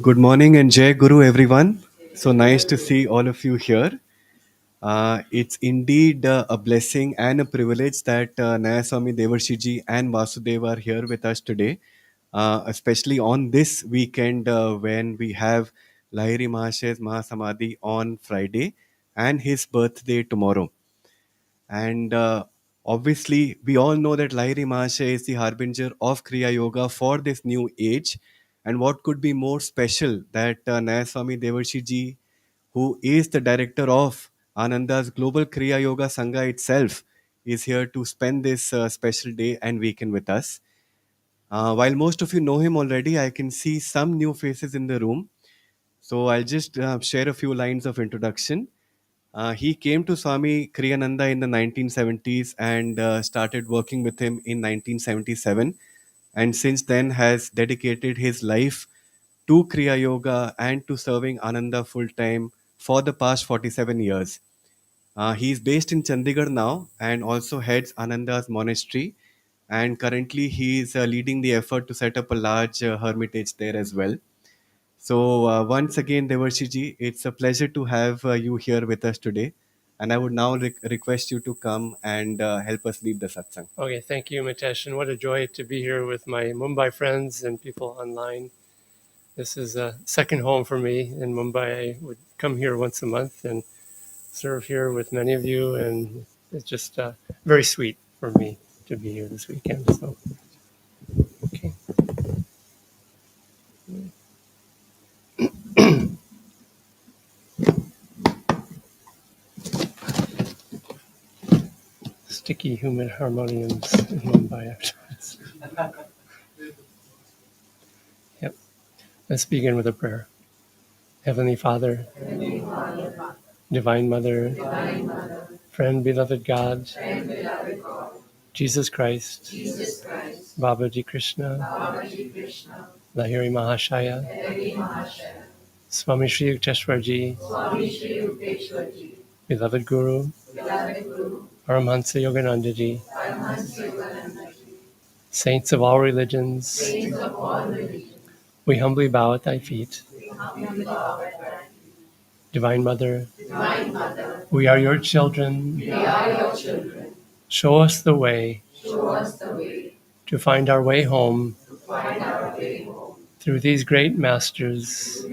Good morning and Jai Guru, everyone. So nice to see all of you here. It's indeed a blessing and a privilege that Nayaswami Devarshiji and Vasudev are here with us today, especially on this weekend when we have Lahiri Mahasay's Mahasamadhi on Friday and his birthday tomorrow. And obviously, we all know that Lahiri Mahasaya is the harbinger of Kriya Yoga for this new age. And what could be more special that Nayaswami Devarshi ji, who is the director of Ananda's Global Kriya Yoga Sangha itself, is here to spend this special day and weekend with us. While most of you know him already, I can see some new faces in the room. So I'll just share a few lines of introduction. He came to Swami Kriyananda in the 1970s and started working with him in 1977. And since then has dedicated his life to Kriya Yoga and to serving Ananda full time for the past 47 years. He is based in Chandigarh now and also heads Ananda's monastery. And currently, he is leading the effort to set up a large hermitage there as well. So, once again, Devarshiji, it's a pleasure to have you here with us today. And I would now request you to come and help us lead the satsang. Okay, thank you, Mitesh, and what a joy to be here with my Mumbai friends and people online. This is a second home for me in Mumbai. I would come here once a month and serve here with many of you, and it's just very sweet for me to be here this weekend. So, okay. Sticky, humid harmoniums in Mumbai afterwards. Yep. Let's begin with a prayer. Heavenly Father, Divine Mother, Friend, Beloved God, Jesus Christ, Babaji Krishna, Lahiri Mahasaya, Swami Shri Yukteswarji, Beloved Guru, Paramhansa Yoganandaji, Saints of all religions, we humbly bow at thy feet. Divine Mother, we are your children. Show us the way to find our way home through these great masters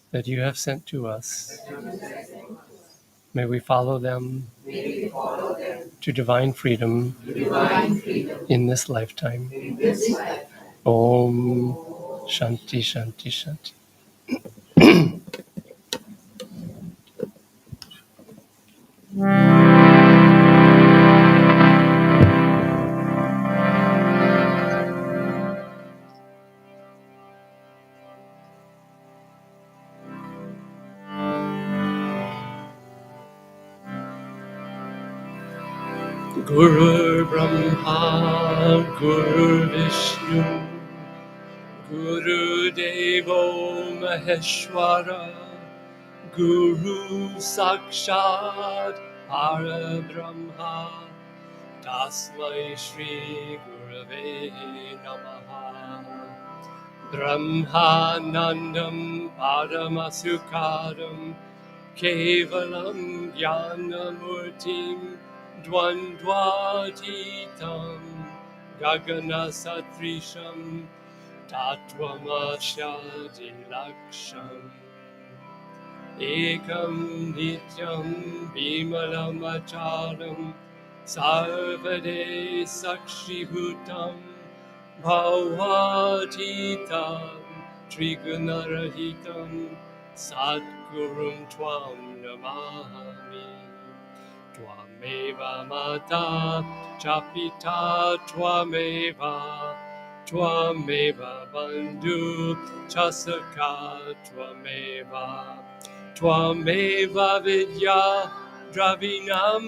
that you have sent to us. May we follow them to divine freedom in this lifetime. Om Shanti Shanti Shanti. Guru Brahma, Guru Vishnu, Guru Devo Maheshwara, Guru Sakshat Parabrahma, Tasmai Shri Gurave Namaha. Brahmanandam Paramasukadam Kevalam Jnanamurtim Dvandvatitam Gagana Satrisham Tattvamashadi Laksham Ekam Nityam Bimalam Acharam Sarvade Sakshibhutam Bhavatitam Trigunarahitam Sadgurum Tvam Namami Twameva Mata Chapita Twameva Bandhu Chasaka Twameva Vidya Dravinam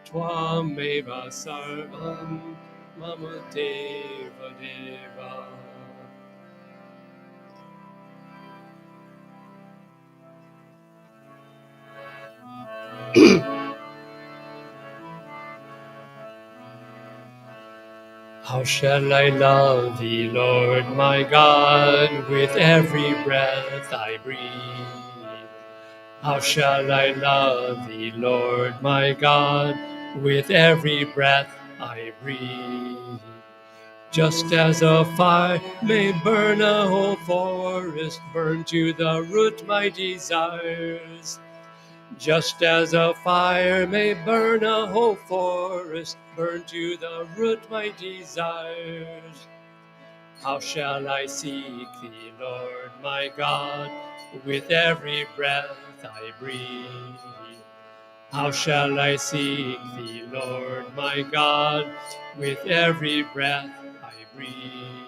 Twameva Sarvam Mama Deva Deva. How shall I love thee, Lord my God, with every breath I breathe? How shall I love thee, Lord my God, with every breath I breathe? Just as a fire may burn a whole forest, burn to the root my desires. Just as a fire may burn a whole forest, burn to the root my desires. How shall I seek thee, Lord my God, with every breath I breathe? How shall I seek thee, Lord my God, with every breath I breathe?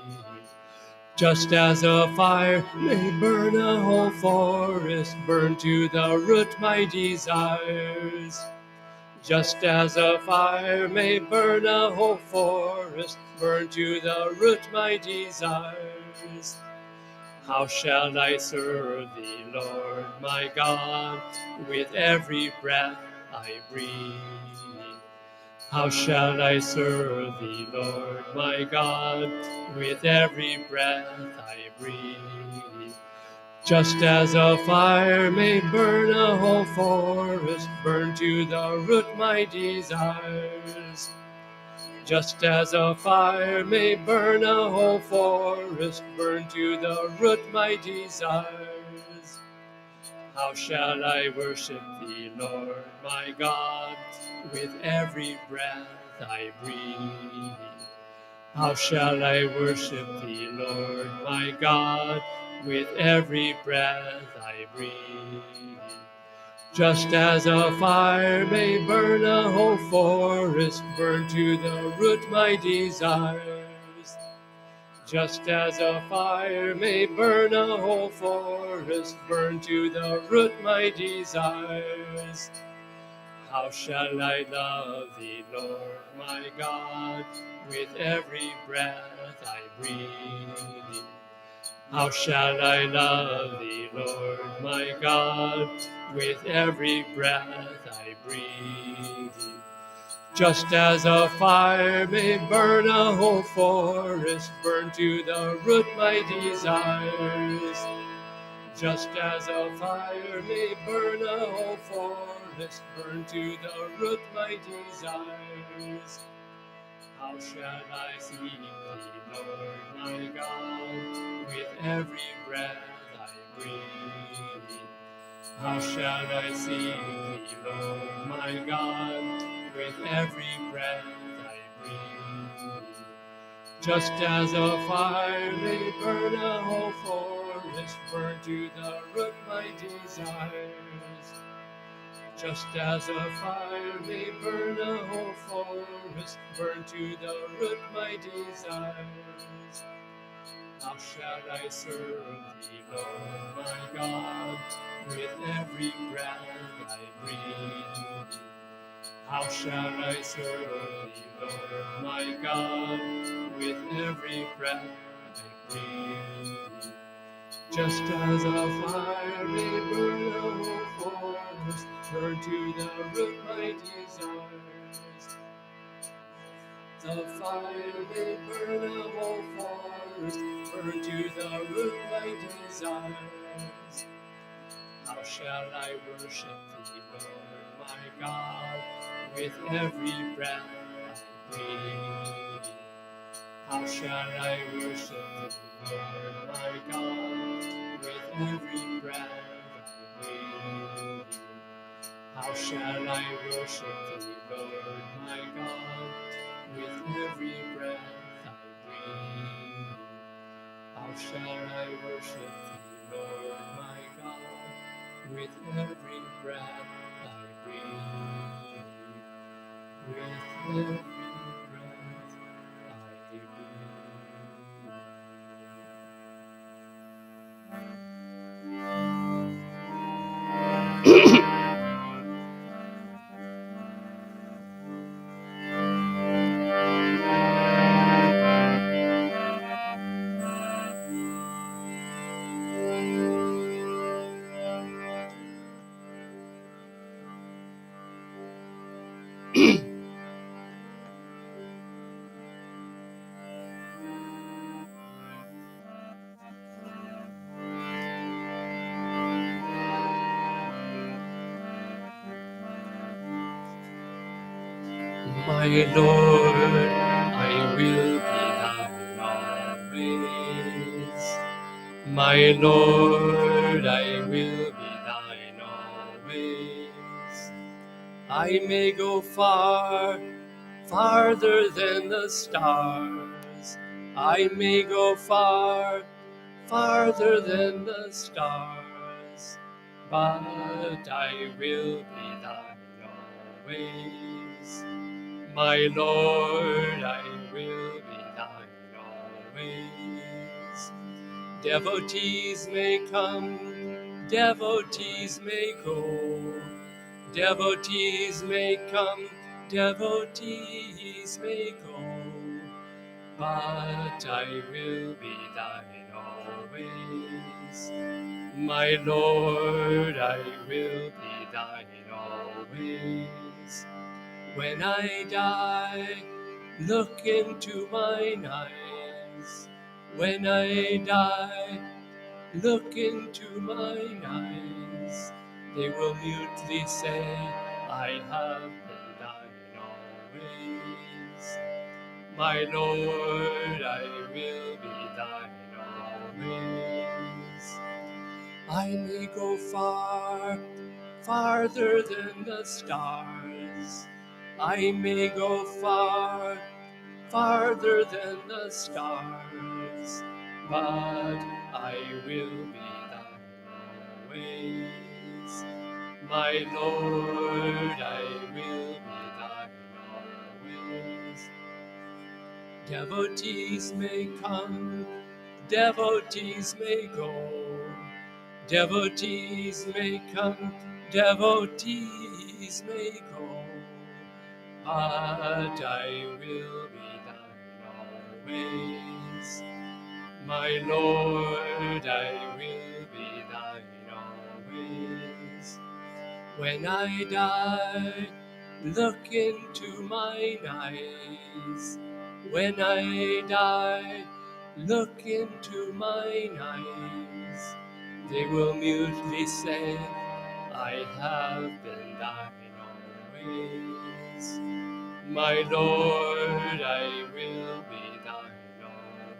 Just as a fire may burn a whole forest, burn to the root my desires. Just as a fire may burn a whole forest, burn to the root my desires. How shall I serve thee, Lord my God, with every breath I breathe? How shall I serve thee, Lord my God, with every breath I breathe? Just as a fire may burn a whole forest, burn to the root my desires. Just as a fire may burn a whole forest, burn to the root my desires. How shall I worship thee, Lord my God, with every breath I breathe? How shall I worship thee, Lord my God, with every breath I breathe? Just as a fire may burn a whole forest, burn to the root my desires. Just as a fire may burn a whole forest, burn to the root my desires. How shall I love thee, Lord my God, with every breath I breathe? How shall I love thee, Lord my God, with every breath I breathe? Just as a fire may burn a whole forest, burn to the root my desires. Just as a fire may burn a whole forest, burn to the root my desires. How shall I seek thee, Lord my God, with every breath I breathe? How shall I seek thee, Lord my God, with every breath I breathe? Just as a fire may burn a whole forest, burn to the root my desires. Just as a fire may burn a whole forest, burn to the root my desires. How shall I serve thee, Lord my God, with every breath I breathe? How shall I serve thee, Lord my God, with every breath I breathe? Just as a fire may burn a whole forest, burn to the root my desires. The fire may burn a whole forest, burn to the root my desires. How shall I worship thee, Lord my God, with every breath I breathe? How shall I worship thee, Lord my God, with every breath I breathe? How shall I worship thee, Lord my God, with every breath I breathe? How shall I worship thee, Lord my God, with every breath I breathe? With every breath I breathe. My Lord, I will be thine always. My Lord, I will be thine always. I may go far, farther than the stars. I may go far, farther than the stars. But I will be thine always. My Lord, I will be thine always. Devotees may come, devotees may go. Devotees may come, devotees may go. But I will be thine always. My Lord, I will be thine always. When I die, look into mine eyes. When I die, look into mine eyes. They will mutely say, I have been thine always. My Lord, I will be thine always. I may go far, farther than the stars. I may go far, farther than the stars. But I will be thine always. My Lord, I will be thine always. Devotees may come, devotees may go. Devotees may come, devotees may go. But I will be thine always. My Lord, I will be thine always. When I die, look into mine eyes. When I die, look into mine eyes. They will mutely say, I have been thine always. My Lord, I will be thine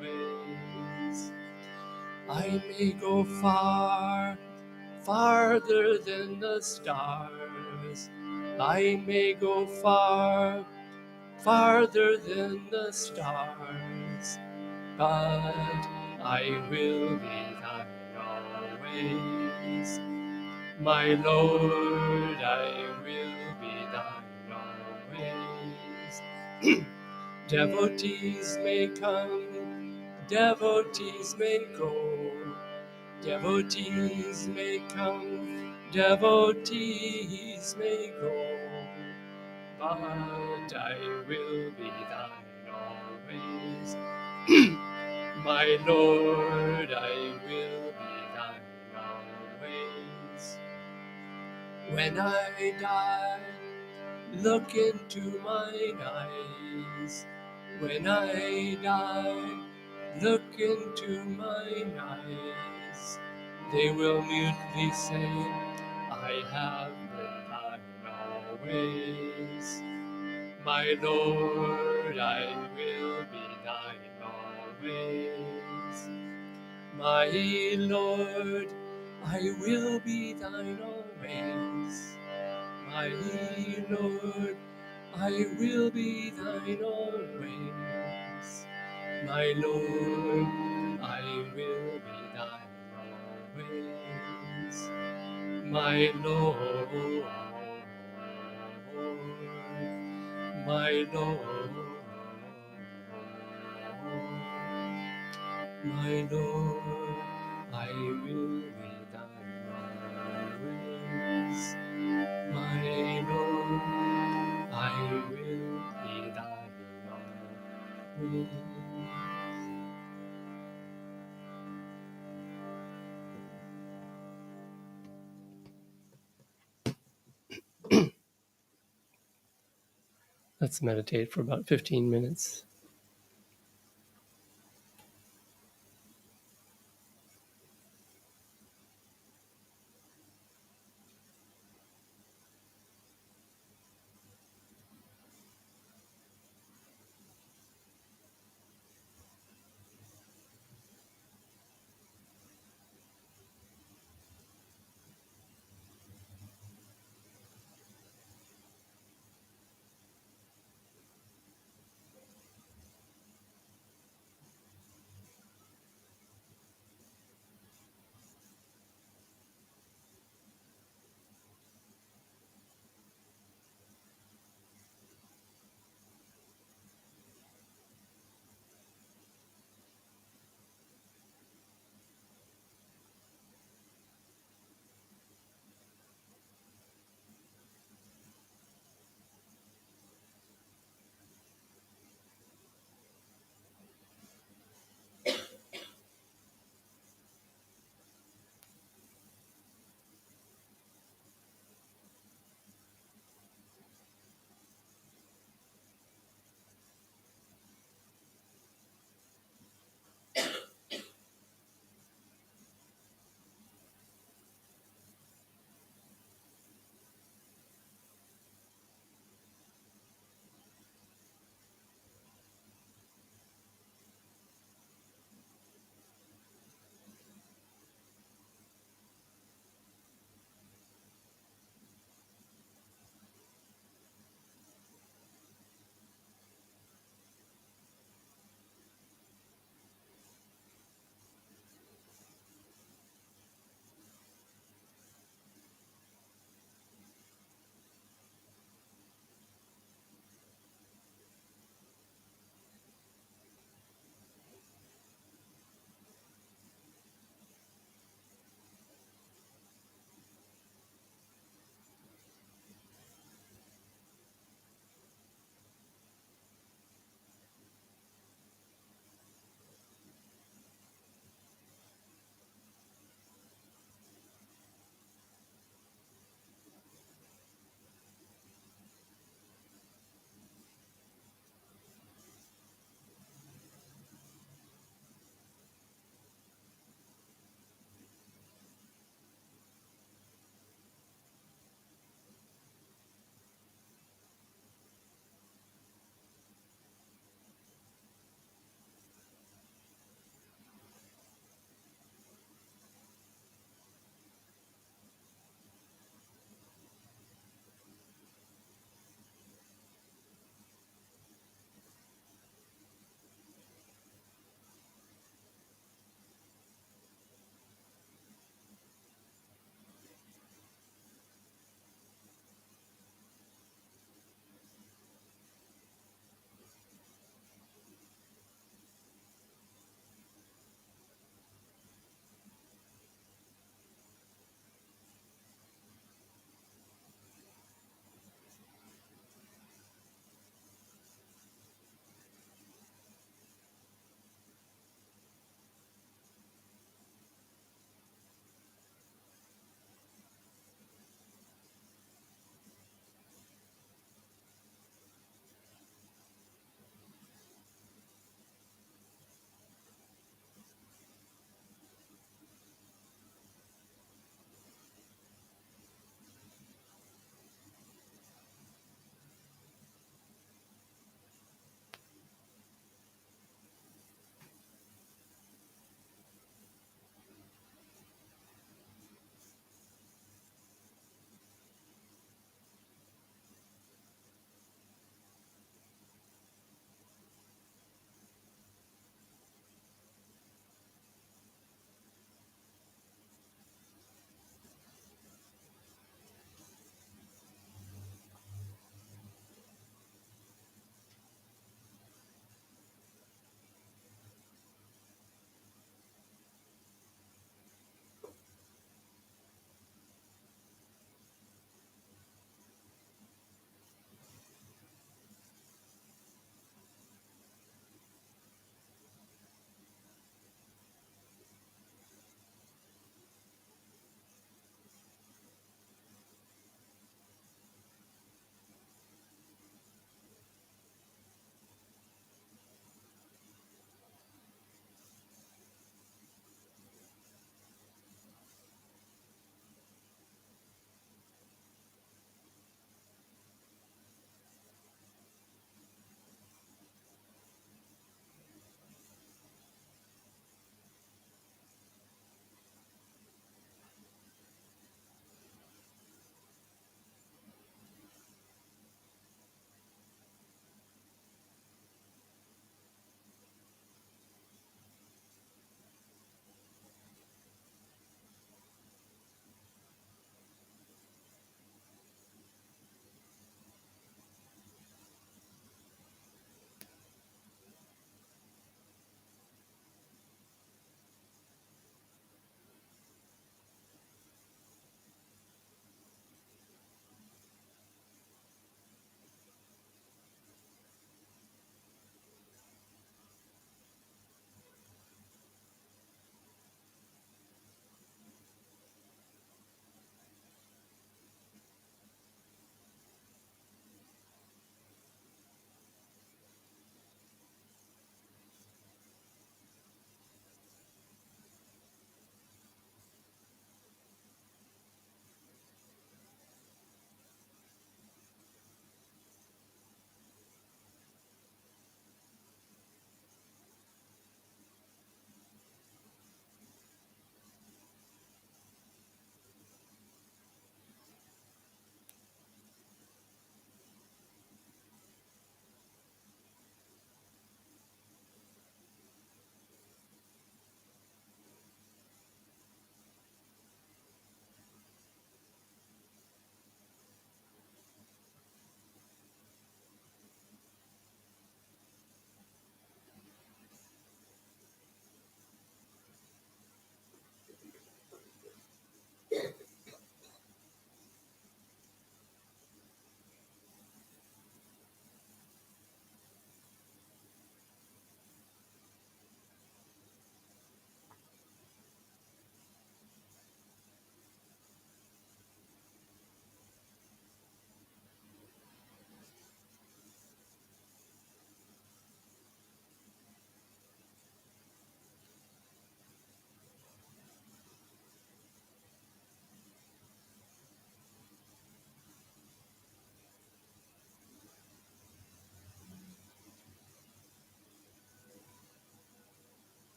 always. I may go far, farther than the stars. I may go far, farther than the stars. But I will be thine always. My Lord, I will be thine always. Devotees may come, devotees may go. Devotees may come, devotees may go. But I will be thine always. My Lord, I will be thine always. When I die, look into mine eyes. When I die, look into mine eyes. They will mutely say, I have been thine always. My Lord, I will be thine always. My Lord, I will be thine always. My Lord, I will be thine always. My Lord, I will be thine always. My Lord, my Lord, my Lord, I will be thine always. My Lord, I will be thine always. Let's meditate for about 15 minutes.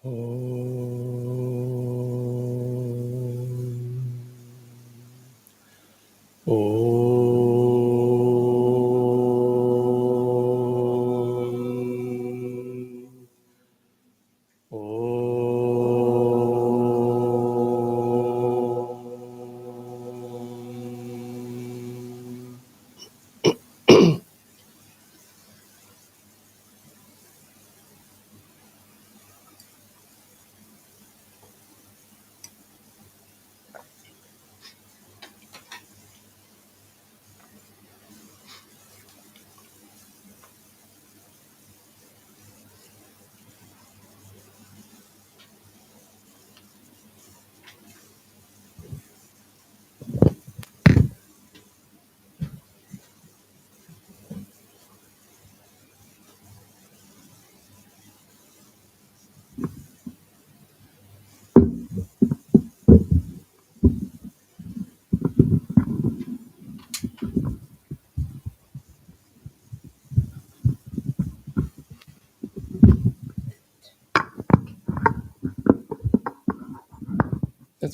That's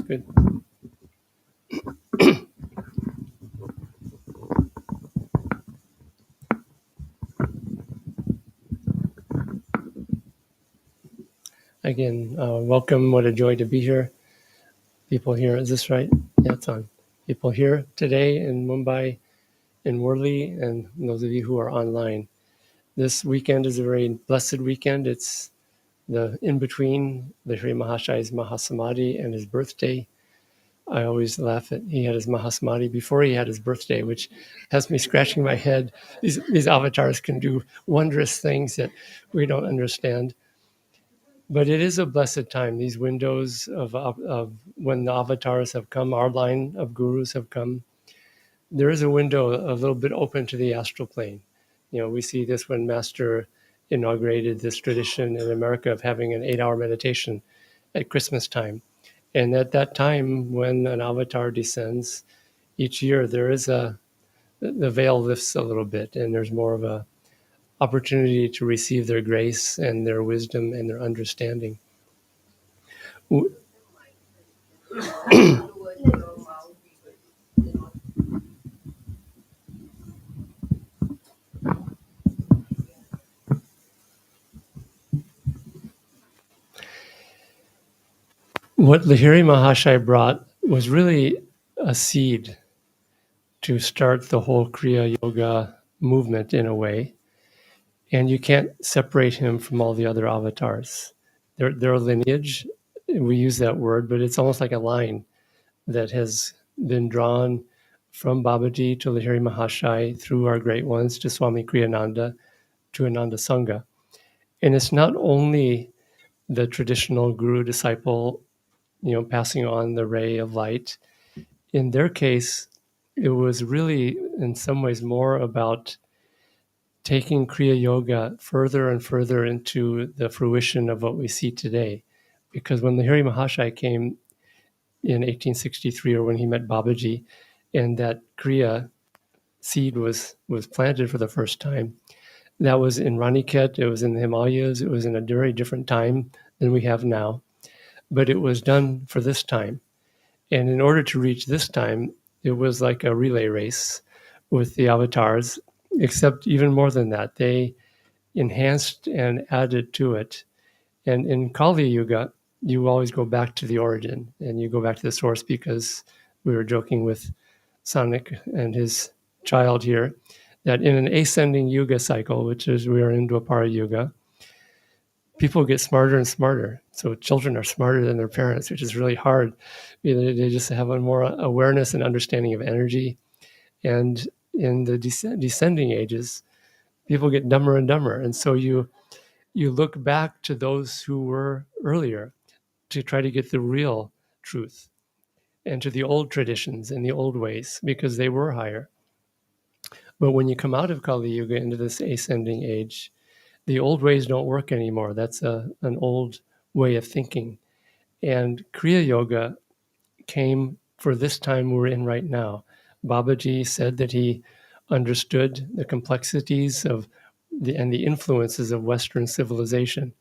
good. Again, welcome. What a joy to be here. People here, is this right? Yeah, it's on. People here today in Mumbai, in Worli, and those of you who are online. This weekend is a very blessed weekend. It's the in between Lahiri Mahashaya's Mahasamadhi and his birthday. I always laugh at he had his Mahasamadhi before he had his birthday, which has me scratching my head. These avatars can do wondrous things that we don't understand. But it is a blessed time. These windows of when the avatars have come, our line of gurus have come. There is a window a little bit open to the astral plane. You know, we see this when Master inaugurated this tradition in America of having an 8-hour meditation at Christmas time. And at that time, when an avatar descends each year, there is the veil lifts a little bit, and there's more of a opportunity to receive their grace and their wisdom and their understanding. What Lahiri Mahashaya brought was really a seed to start the whole Kriya Yoga movement in a way. And you can't separate him from all the other avatars. They're a lineage. We use that word, but it's almost like a line that has been drawn from Babaji to Lahiri Mahashaya through our great ones to Swami Kriyananda to Ananda Sangha. And it's not only the traditional guru disciple, passing on the ray of light. In their case, it was really, in some ways, more about taking Kriya Yoga further and further into the fruition of what we see today. Because when Lahiri Mahashaya came in 1863, or when he met Babaji, and that Kriya seed was planted for the first time, that was in Raniket, it was in the Himalayas, it was in a very different time than we have now. But it was done for this time. And in order to reach this time, it was like a relay race with the avatars, except even more than that. They enhanced and added to it. And in Kali Yuga, you always go back to the origin and you go back to the source, because we were joking with Sonic and his child here that in an ascending yuga cycle, which is we are in Dwapara Yuga, people get smarter and smarter. So children are smarter than their parents, which is really hard. They just have a more awareness and understanding of energy. And in the descending ages, people get dumber and dumber. And so you look back to those who were earlier to try to get the real truth, and to the old traditions and the old ways, because they were higher. But when you come out of Kali Yuga into this ascending age, the old ways don't work anymore. That's an old way of thinking. And Kriya Yoga came for this time we're in right now. Babaji said that he understood the complexities of and the influences of Western civilization.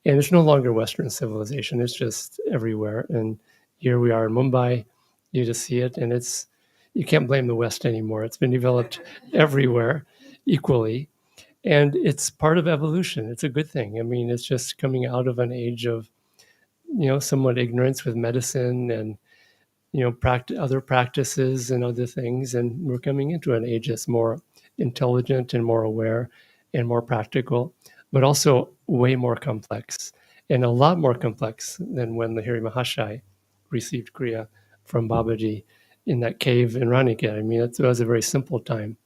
And it's no longer Western civilization. It's just everywhere. And here we are in Mumbai. You just see it, and you can't blame the West anymore. It's been developed everywhere equally, and it's part of evolution. It's a good thing. I mean, it's just coming out of an age of somewhat ignorance with medicine and other practices and other things, and we're coming into an age that's more intelligent and more aware and more practical, but also way more complex, and a lot more complex than when Lahiri Mahasaya received Kriya from Babaji in that cave in Ranikhet. I mean, it was a very simple time.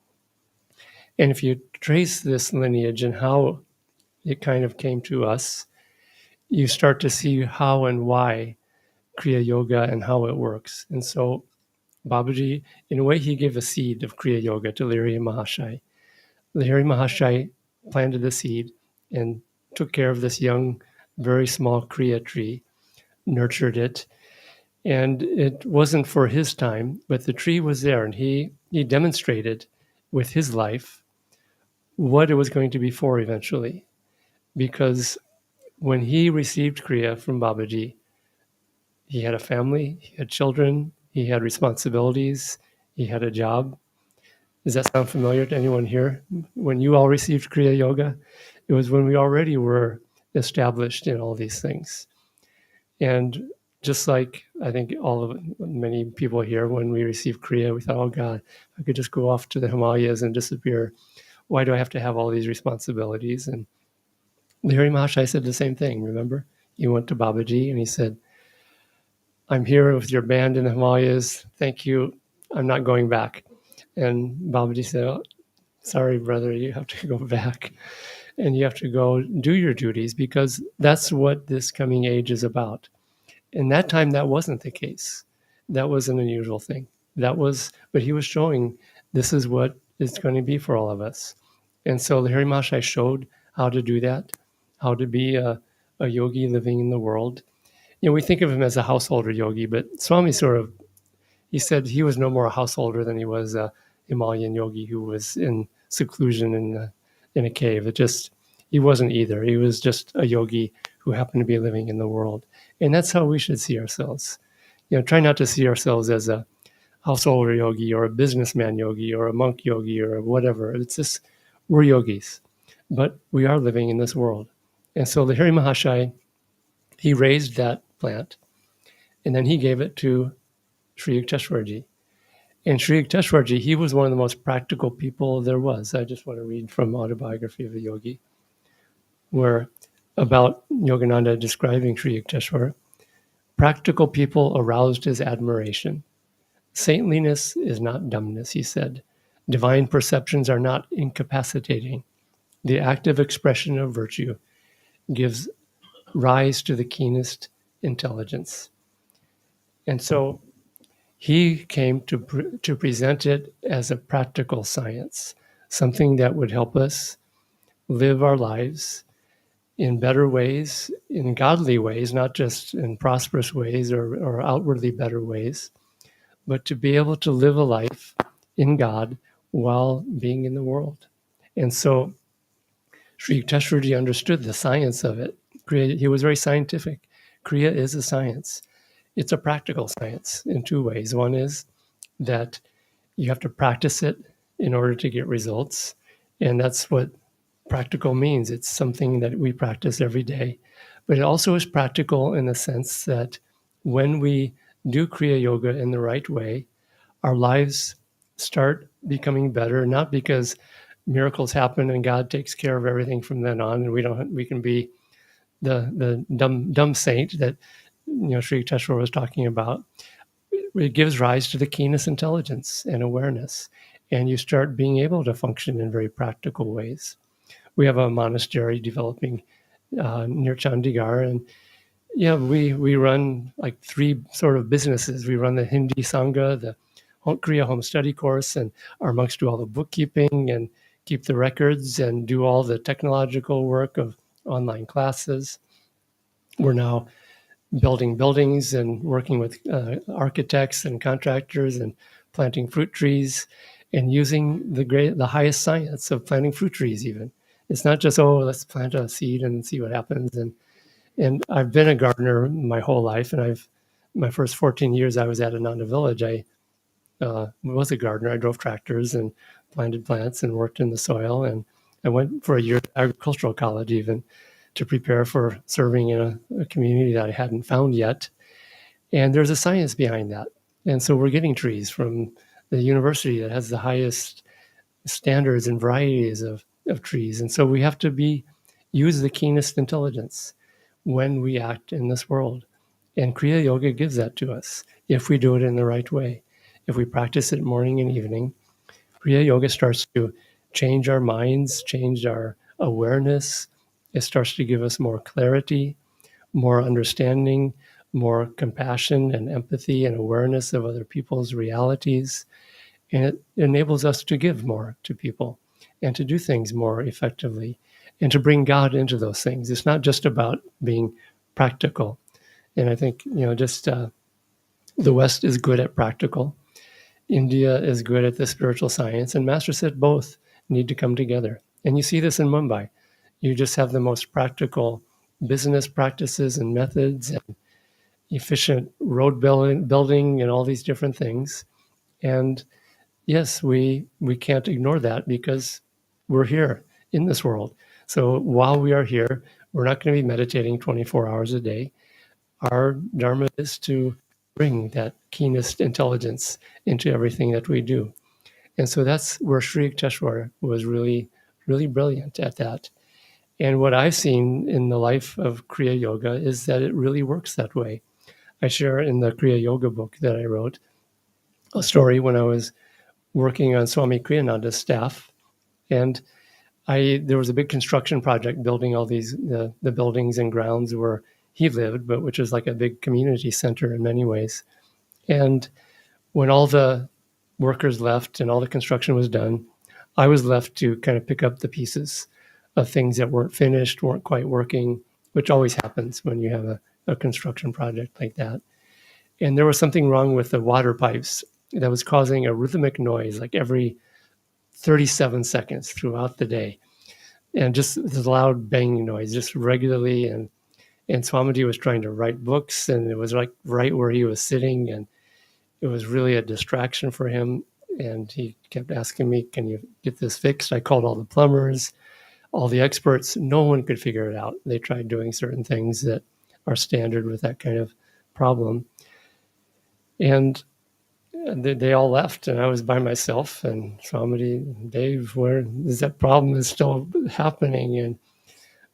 And if you trace this lineage and how it kind of came to us, you start to see how and why Kriya Yoga and how it works. And so Babaji, in a way, he gave a seed of Kriya Yoga to Lahiri Mahasaya. Lahiri Mahasaya planted the seed and took care of this young, very small Kriya tree, nurtured it. And it wasn't for his time, but the tree was there, and he demonstrated with his life what it was going to be for eventually. Because when he received Kriya from Babaji, he had a family, he had children, he had responsibilities, he had a job. Does that sound familiar to anyone here? When you all received Kriya Yoga, it was when we already were established in all these things. And just like I think many people here, when we received Kriya, we thought, oh God, I could just go off to the Himalayas and disappear. Why do I have to have all these responsibilities? And Lahiri Mahasaya said the same thing, remember? He went to Babaji and he said, I'm here with your band in the Himalayas. Thank you. I'm not going back. And Babaji said, oh, sorry, brother, you have to go back and you have to go do your duties, because that's what this coming age is about. In that time, that wasn't the case. That was an unusual thing. But he was showing this is what it's going to be for all of us. And so Lahiri Mahasaya showed how to do that, how to be a yogi living in the world. We think of him as a householder yogi, but Swami he said he was no more a householder than he was a Himalayan yogi who was in seclusion in a cave. He wasn't either. He was just a yogi who happened to be living in the world. And that's how we should see ourselves. Try not to see ourselves as a householder yogi or a businessman yogi or a monk yogi or whatever. It's just, we're yogis, but we are living in this world. And so Lahiri Mahasaya, he raised that plant and then he gave it to Sri Yukteswarji. And Sri Yukteswarji, he was one of the most practical people there was. I just want to read from Autobiography of a Yogi, where about Yogananda describing Sri Yukteswar. Practical people aroused his admiration. Saintliness is not dumbness, he said. Divine perceptions are not incapacitating. The active expression of virtue gives rise to the keenest intelligence. And so he came to present it as a practical science, something that would help us live our lives in better ways, in godly ways, not just in prosperous ways or outwardly better ways, but to be able to live a life in God while being in the world. And so Sri Yukteswarji understood the science of it. He was very scientific. Kriya is a science. It's a practical science in two ways. One is that you have to practice it in order to get results. And that's what practical means. It's something that we practice every day. But it also is practical in the sense that when we do Kriya Yoga in the right way, our lives start becoming better, not because miracles happen and God takes care of everything from then on, and we can be the dumb saint that Sri Yukteswar was talking about. It gives rise to the keenest intelligence and awareness, and you start being able to function in very practical ways. We have a monastery developing near Chandigarh, and we run like three sort of businesses. We run the Hindi Sangha, the Kriya Home Study course, and our monks do all the bookkeeping and keep the records and do all the technological work of online classes. We're now building buildings and working with architects and contractors and planting fruit trees and using the highest science of planting fruit trees even. It's not just, let's plant a seed and see what happens. And And I've been a gardener my whole life, and my first 14 years I was at Ananda Village. I was a gardener. I drove tractors and planted plants and worked in the soil. And I went for a year to agricultural college even to prepare for serving in a community that I hadn't found yet. And there's a science behind that. And so we're getting trees from the university that has the highest standards and varieties of trees. And so we have to use the keenest intelligence when we act in this world. And Kriya Yoga gives that to us if we do it in the right way. If we practice it morning and evening, Kriya Yoga starts to change our minds, change our awareness. It starts to give us more clarity, more understanding, more compassion and empathy and awareness of other people's realities. And it enables us to give more to people and to do things more effectively and to bring God into those things. It's not just about being practical. And I think, the West is good at practical. India is good at the spiritual science. And Master said both need to come together. And you see this in Mumbai. You just have the most practical business practices and methods and efficient road building and all these different things. And yes, we can't ignore that because we're here in this world. So while we are here, we're not going to be meditating 24 hours a day. Our dharma is to bring that keenest intelligence into everything that we do. And so that's where Sri Yukteswar was really, really brilliant at that. And what I've seen in the life of Kriya Yoga is that it really works that way. I share in the Kriya Yoga book that I wrote a story when I was working on Swami Kriyananda's staff. And there was a big construction project building all the buildings and grounds where he lived, but which is like a big community center in many ways. And when all the workers left and all the construction was done, I was left to kind of pick up the pieces of things that weren't finished, weren't quite working, which always happens when you have a construction project like that. And there was something wrong with the water pipes that was causing a rhythmic noise like every 37 seconds throughout the day. And just this loud banging noise, just regularly. And Swamiji was trying to write books, and it was like right where he was sitting, and it was really a distraction for him. And he kept asking me, "Can you get this fixed?" I called all the plumbers, all the experts. No one could figure it out. They tried doing certain things that are standard with that kind of problem. And they all left, and I was by myself. And Swamiji, Dave, where is that problem is still happening? And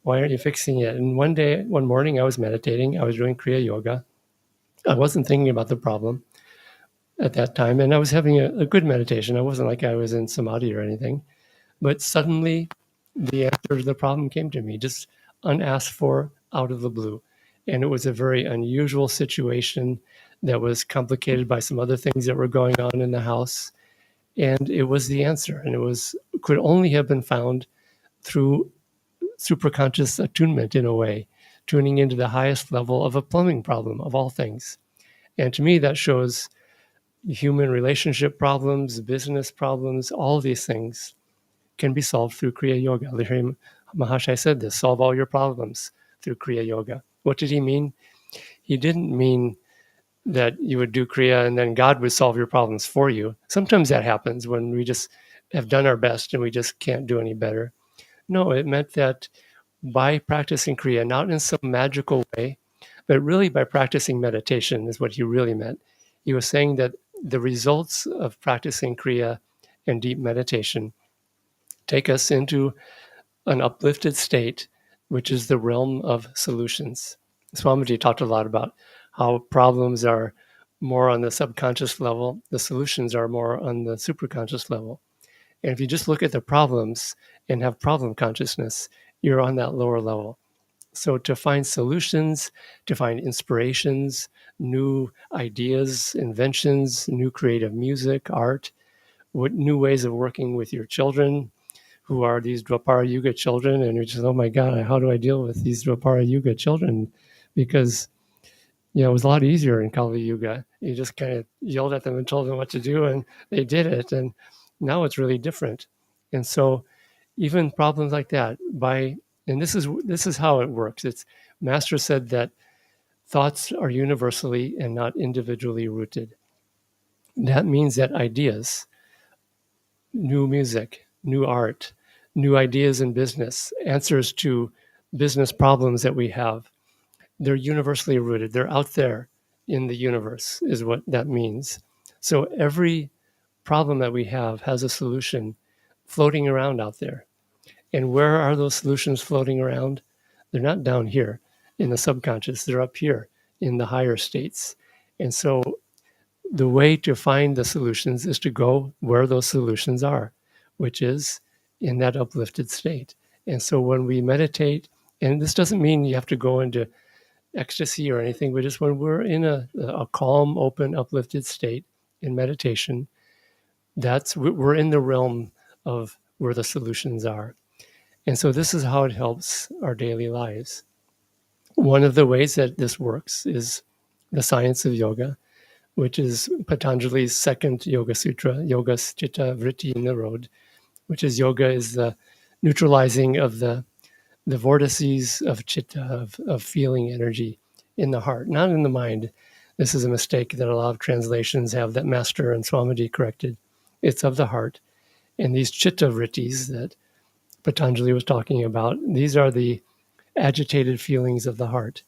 why aren't you fixing it? And one morning, I was meditating. I was doing Kriya Yoga. I wasn't thinking about the problem at that time, and I was having a good meditation. I wasn't like I was in samadhi or anything. But suddenly, the answer to the problem came to me, just unasked for, out of the blue. And it was a very unusual situation that was complicated by some other things that were going on in the house. And it was the answer. And could only have been found through superconscious attunement in a way, tuning into the highest level of a plumbing problem of all things. And to me, that shows human relationship problems, business problems, all these things can be solved through Kriya Yoga. Lahiri Mahasaya said this, solve all your problems through Kriya Yoga. What did he mean? He didn't mean that you would do Kriya and then God would solve your problems for you. Sometimes that happens when we just have done our best and we just can't do any better. No, it meant that by practicing Kriya, not in some magical way, but really by practicing meditation is what he really meant. He was saying that the results of practicing Kriya and deep meditation take us into an uplifted state, which is the realm of solutions. Swamiji talked a lot about how problems are more on the subconscious level, the solutions are more on the superconscious level. And if you just look at the problems and have problem consciousness, you're on that lower level. So to find solutions, to find inspirations, new ideas, inventions, new creative music, art, new ways of working with your children, who are these Dwapara Yuga children, and you're just, oh my God, how do I deal with these Dwapara Yuga children? Because it was a lot easier in Kali Yuga. You just kind of yelled at them and told them what to do, and they did it. And now it's really different. And so even problems like that, by And this is how it works. It's Master said that thoughts are universally and not individually rooted. That means that ideas, new music, new art, new ideas in business, answers to business problems that we have, they're universally rooted. They're out there in the universe, is what that means. So every problem that we have has a solution floating around out there. And where are those solutions floating around? They're not down here in the subconscious, they're up here in the higher states. And so the way to find the solutions is to go where those solutions are, which is in that uplifted state. And so when we meditate, and this doesn't mean you have to go into ecstasy or anything, but just when we're in a calm, open, uplifted state in meditation, we're in the realm of where the solutions are. And so this is how it helps our daily lives. One of the ways that this works is the science of yoga, which is Patanjali's second Yoga Sutra, Yoga Chitta Vritti Nirod, which is yoga is the neutralizing of the vortices of chitta, of feeling energy in the heart, not in the mind. This is a mistake that a lot of translations have that Master and Swamiji corrected. It's of the heart. And these chitta vrittis that Patanjali was talking about, these are the agitated feelings of the heart.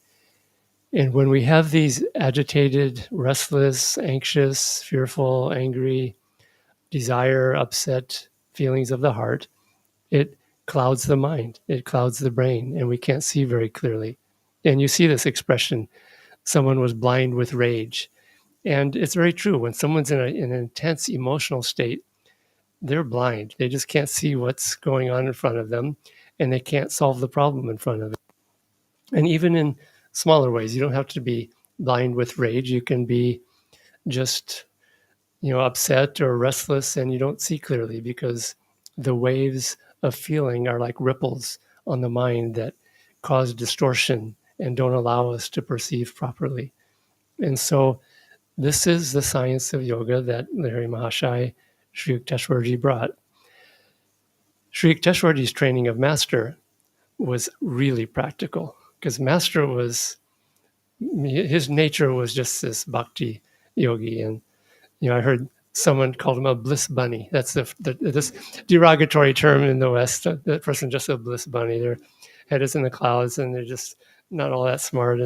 And when we have these agitated, restless, anxious, fearful, angry, desire, upset feelings of the heart, it clouds the mind, it clouds the brain, and we can't see very clearly. And you see this expression, someone was blind with rage. And it's very true. When someone's in an intense emotional state, they're blind. They just can't see what's going on in front of them, and they can't solve the problem in front of them. And even in smaller ways, you don't have to be blind with rage. You can be just, upset or restless, and you don't see clearly because the waves of feeling are like ripples on the mind that cause distortion and don't allow us to perceive properly. And so this is the science of yoga that Lahiri Mahasaya Sri Yukteswarji brought. Sri Yukteswarji's training of Master was really practical because Master was, his nature was just this bhakti yogi. And, I heard someone called him a bliss bunny. That's this derogatory term in the West. That person just a bliss bunny. Their head is in the clouds and they're just not all that smart.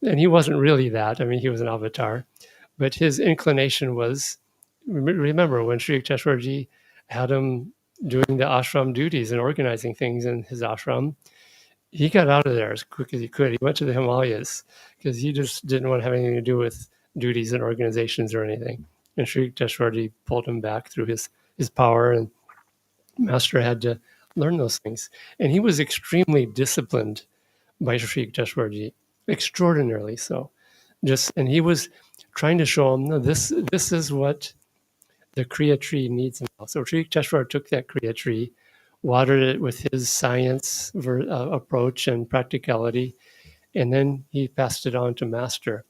And he wasn't really that. I mean, he was an avatar. But his inclination was, remember when Sri Yukteswarji had him doing the ashram duties and organizing things in his ashram, he got out of there as quick as he could. He went to the Himalayas because he just didn't want to have anything to do with duties and organizations or anything. And Sri Yukteswarji pulled him back through his power, and Master had to learn those things. And he was extremely disciplined by Sri Yukteswarji, extraordinarily so. And he was trying to show him, no, this is what the Kriya tree needs now. So Sri Yukteswar took that Kriya tree, watered it with his science approach and practicality, and then he passed it on to Master,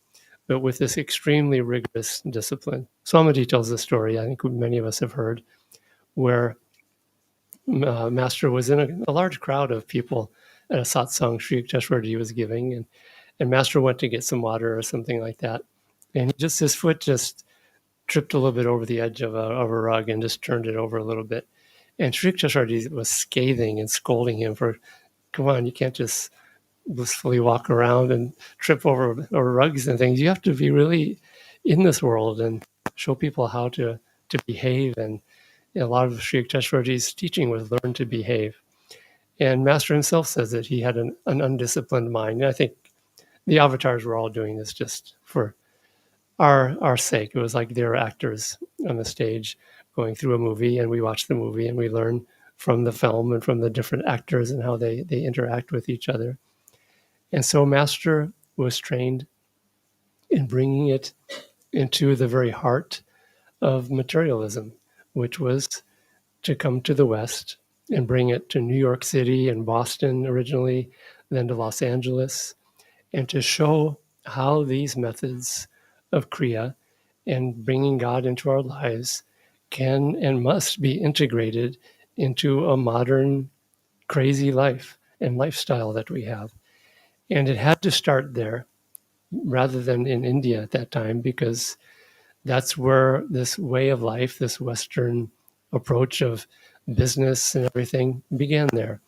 but with this extremely rigorous discipline. Swamiji tells the story, I think many of us have heard, where Master was in a large crowd of people at a satsang Sri Yukteswarji was giving, and Master went to get some water or something like that, and his foot just tripped a little bit over the edge of a rug and just turned it over a little bit. And Sri Yukteswarji was scathing and scolding him for, come on, you can't just blissfully walk around and trip over rugs and things. You have to be really in this world and show people how to behave. And a lot of Sri Yukteswarji's teaching was learn to behave. And Master himself says that he had an undisciplined mind. And I think the avatars were all doing this just for our sake. It was like they were actors on the stage going through a movie, and we watch the movie and we learn from the film and from the different actors and how they interact with each other. And so Master was trained in bringing it into the very heart of materialism, which was to come to the West and bring it to New York City and Boston originally, then to Los Angeles, and to show how these methods of Kriya and bringing God into our lives can and must be integrated into a modern, crazy life. and lifestyle that we have. And it had to start there rather than in India at that time, because that's where this way of life, this Western approach of business and everything began there.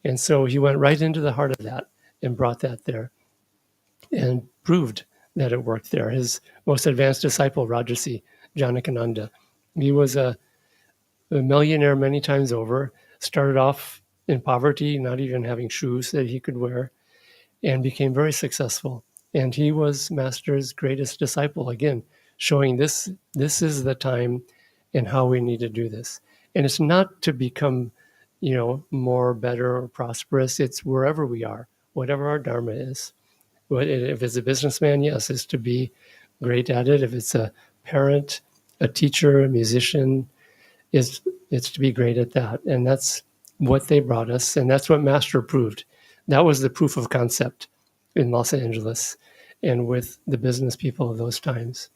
And so he went right into the heart of that and brought that there and proved that it worked there. His most advanced disciple, Rajarsi Janakananda, he was a millionaire many times over, started off in poverty, not even having shoes that he could wear, and became very successful. And he was Master's greatest disciple, again, showing this is the time and how we need to do this. And it's not to become, more better or prosperous. It's wherever we are, whatever our dharma is. If it's a businessman, yes, it's to be great at it. If it's a parent, a teacher, a musician, it's to be great at that. And that's what they brought us, and that's what Master proved. That was the proof of concept in Los Angeles and with the business people of those times.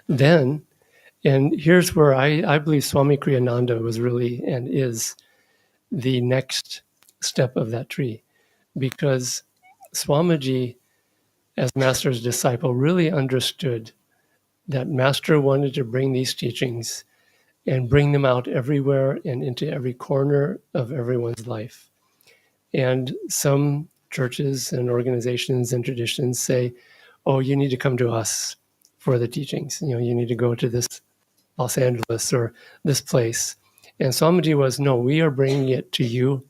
Then, and here's where I believe Swami Kriyananda was really and is the next step of that tree, because Swamiji, as Master's disciple, really understood that Master wanted to bring these teachings and bring them out everywhere and into every corner of everyone's life. And some churches and organizations and traditions say, oh, you need to come to us for the teachings. You need to go to this Los Angeles or this place. And Swamiji was, no, we are bringing it to you,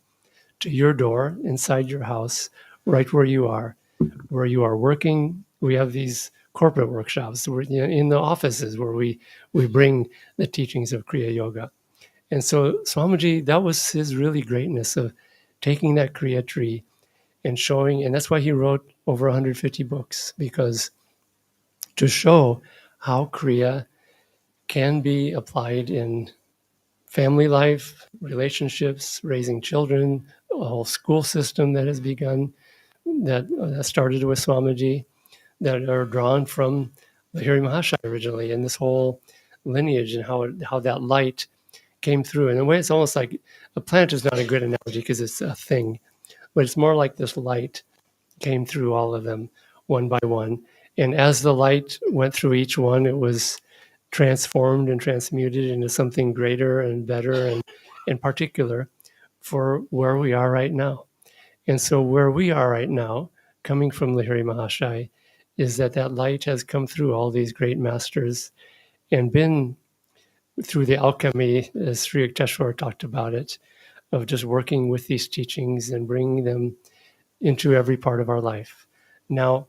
to your door, inside your house, right where you are working. We have these corporate workshops in the offices where we bring the teachings of Kriya Yoga. And so Swamiji, that was his really greatness of taking that Kriya tree and showing, and that's why he wrote over 150 books, because to show how Kriya can be applied in family life, relationships, raising children, a whole school system that has begun, that started with Swamiji, that are drawn from Lahiri Mahasaya originally, and this whole lineage and how that light came through. In a way, it's almost like a plant is not a good analogy because it's a thing, but it's more like this light came through all of them one by one. And as the light went through each one, it was transformed and transmuted into something greater and better and in particular for where we are right now. And so where we are right now, coming from Lahiri Mahasaya, is that light has come through all these great masters and been through the alchemy, as Sri Yukteswar talked about it, of just working with these teachings and bringing them into every part of our life. Now,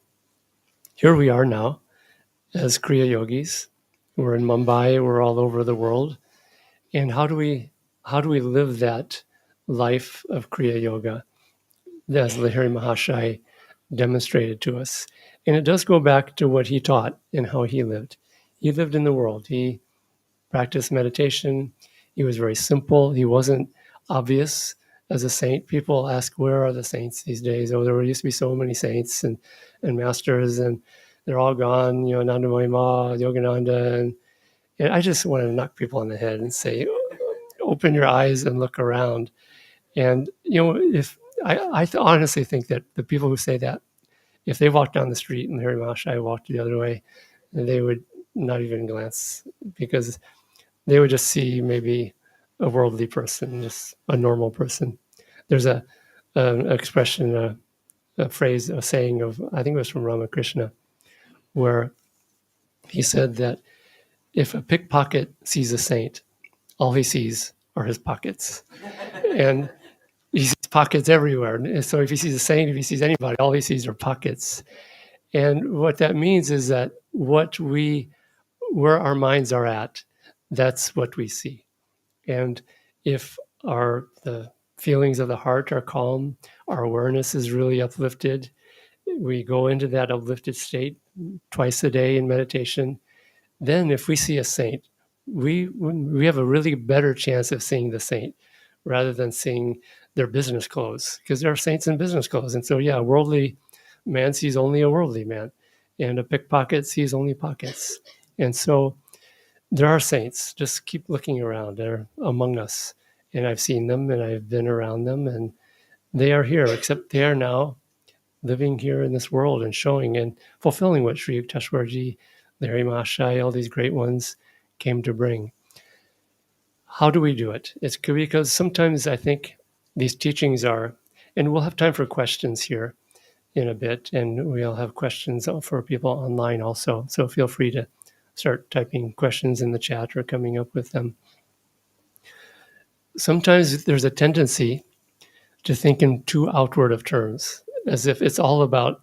here we are now as Kriya Yogis. We're in Mumbai, we're all over the world. And how do we live that life of Kriya Yoga as Lahiri Mahasaya demonstrated to us? And it does go back to what he taught and how he lived. He lived in the world. He practiced meditation. He was very simple. He wasn't obvious as a saint. People ask, where are the saints these days? Oh, there used to be so many saints and masters, and they're all gone. Nanda Mahima, Yogananda. And I just want to knock people on the head and say, open your eyes and look around. And, if I honestly think that the people who say that, if they walked down the street and Lahiri Mahasaya walked the other way, they would not even glance, because they would just see maybe a worldly person, just a normal person. There's an expression, a phrase, a saying of, I think it was from Ramakrishna, where he said that if a pickpocket sees a saint, all he sees are his pockets. And he sees pockets everywhere. And so if he sees a saint, if he sees anybody, all he sees are pockets. And what that means is that where our minds are at, that's what we see. And if the feelings of the heart are calm, our awareness is really uplifted, we go into that uplifted state twice a day in meditation, then if we see a saint, we have a really better chance of seeing the saint rather than seeing their business clothes, because there are saints in business clothes. And so, yeah, a worldly man sees only a worldly man, and a pickpocket sees only pockets. And so there are saints. Just keep looking around. They're among us. And I've seen them and I've been around them, and They are here, except they are now living here in this world and showing and fulfilling what Sri Yukteswarji, Lahiri Mahasaya, all these great ones came to bring. How do we do it? It's because sometimes I think these teachings are, and we'll have time for questions here in a bit, and we'll have questions for people online also. So feel free to start typing questions in the chat or coming up with them. Sometimes there's a tendency to think in too outward of terms, as if it's all about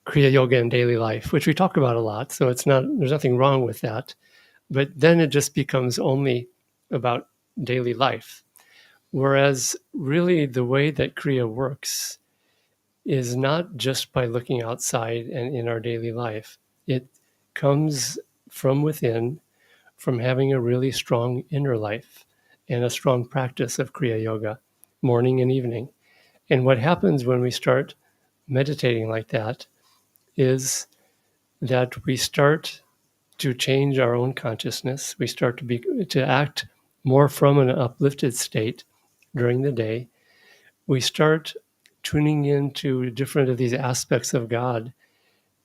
Kriya Yoga in daily life, which we talk about a lot. So it's not, there's nothing wrong with that. But then it just becomes only about daily life. Whereas really the way that Kriya works is not just by looking outside and in our daily life. It comes from within, from having a really strong inner life and a strong practice of Kriya Yoga, morning and evening. And what happens when we start meditating like that is that we start to change our own consciousness. We start to act more from an uplifted state during the day. We start tuning into different of these aspects of God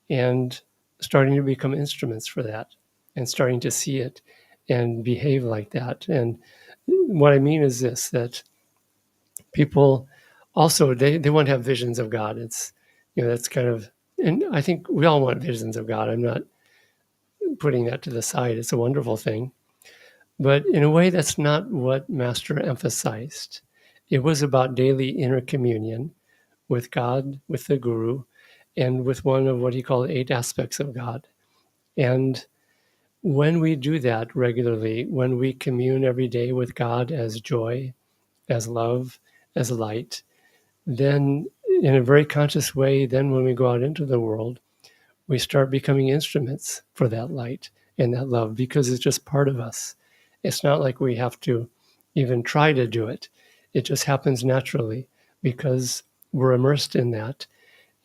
and starting to become instruments for that and starting to see it and behave like that. And what I mean is this, that people also they want to have visions of God. It's, that's kind of, and I think we all want visions of God. I'm not putting that to the side. It's a wonderful thing. But in a way, that's not what Master emphasized. It was about daily inner communion with God, with the Guru, and with one of what he called 8 aspects of God. And when we do that regularly, when we commune every day with God as joy, as love, as light, then in a very conscious way, then when we go out into the world, we start becoming instruments for that light and that love because it's just part of us. It's not like we have to even try to do it. It just happens naturally because we're immersed in that.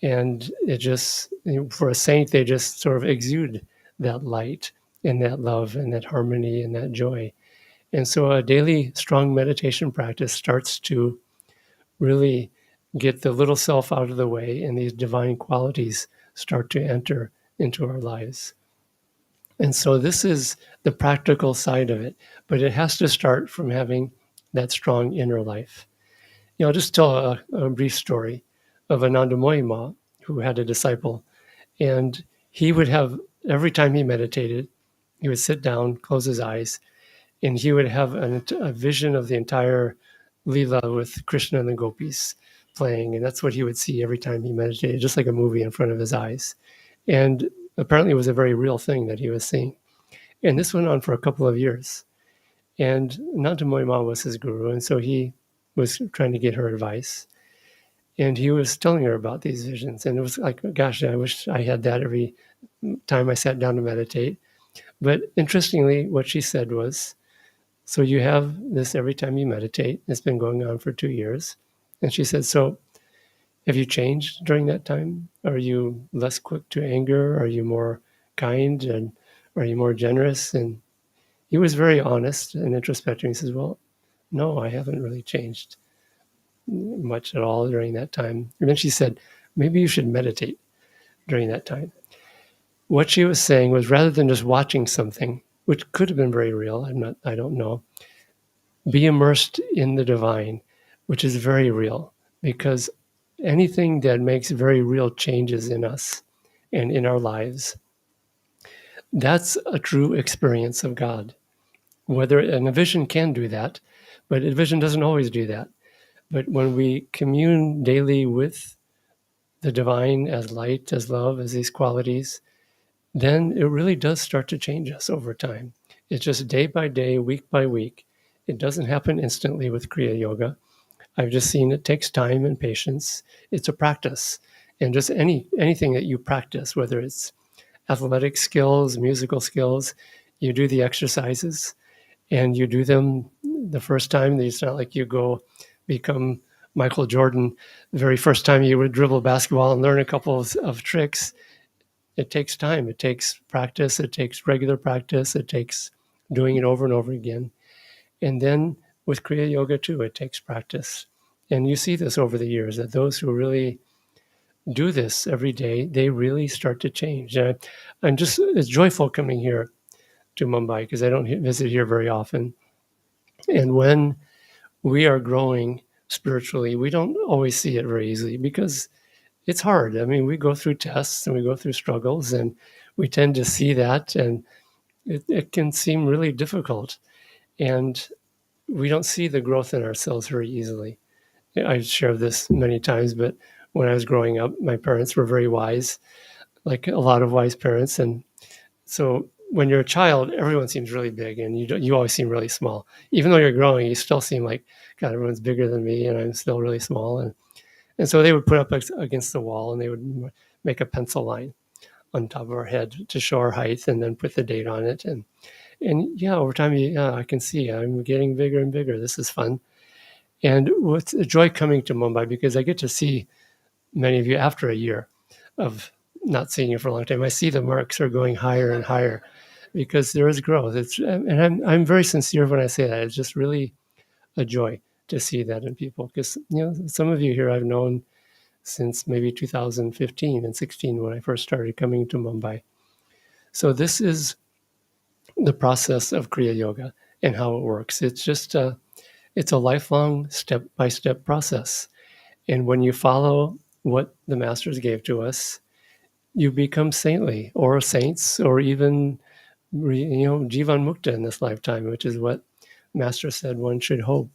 And it just, for a saint, they just sort of exude that light and that love and that harmony and that joy. And so a daily strong meditation practice starts to really get the little self out of the way and these divine qualities start to enter into our lives. And so this is the practical side of it, but it has to start from having that strong inner life. I'll just tell a brief story of Anandamoyi Ma, who had a disciple, and he would have, every time he meditated, he would sit down, close his eyes, and he would have a vision of the entire Leela with Krishna and the gopis playing. And that's what he would see every time he meditated, just like a movie in front of his eyes. And apparently it was a very real thing that he was seeing. And this went on for a couple of years. And Nandamoy Ma was his guru. And so he was trying to get her advice. And he was telling her about these visions. And it was like, gosh, I wish I had that every time I sat down to meditate. But interestingly, what she said was, so you have this every time you meditate. It's been going on for 2 years. And she said, so have you changed during that time? Are you less quick to anger? Are you more kind? And are you more generous? And he was very honest and introspective. He says, well, no, I haven't really changed much at all during that time. And then she said, maybe you should meditate during that time. What she was saying was, rather than just watching something, which could have been very real, I don't know, be immersed in the divine, which is very real, because anything that makes very real changes in us and in our lives, that's a true experience of God. Whether, and a vision can do that, but a vision doesn't always do that. But when we commune daily with the divine as light, as love, as these qualities, then it really does start to change us over time. It's just day by day, week by week. It doesn't happen instantly with Kriya Yoga. I've just seen it takes time and patience. It's a practice. And just anything that you practice, whether it's athletic skills, musical skills, you do the exercises and you do them the first time. It's not like you go become Michael Jordan the very first time you would dribble a basketball and learn a couple of tricks. It takes time. It takes practice. It takes regular practice. It takes doing it over and over again. And then with Kriya Yoga too, it takes practice. And you see this over the years, that those who really do this every day, they really start to change. And I'm just, it's joyful coming here to Mumbai because I don't visit here very often. And when we are growing spiritually, we don't always see it very easily because it's hard. I mean, we go through tests and we go through struggles, and we tend to see that, and it can seem really difficult. And we don't see the growth in ourselves very easily. I've shared this many times, but when I was growing up, my parents were very wise, like a lot of wise parents. And so when you're a child, everyone seems really big, and you always seem really small. Even though you're growing, you still seem like, God, everyone's bigger than me, and I'm still really small. And so they would put up against the wall, and they would make a pencil line on top of our head to show our height, and then put the date on it. And yeah, over time, yeah, I can see I'm getting bigger and bigger. This is fun. And what's a joy coming to Mumbai, because I get to see many of you after a year of not seeing you for a long time. I see the marks are going higher and higher because there is growth. And I'm very sincere when I say that. It's just really a joy to see that in people, because some of you here I've known since maybe 2015 and 16 when I first started coming to Mumbai. So this is the process of Kriya Yoga and how it works. It's a lifelong step-by-step process. And when you follow what the masters gave to us, you become saintly or saints, or even Jivan Mukta in this lifetime, which is what Master said one should hope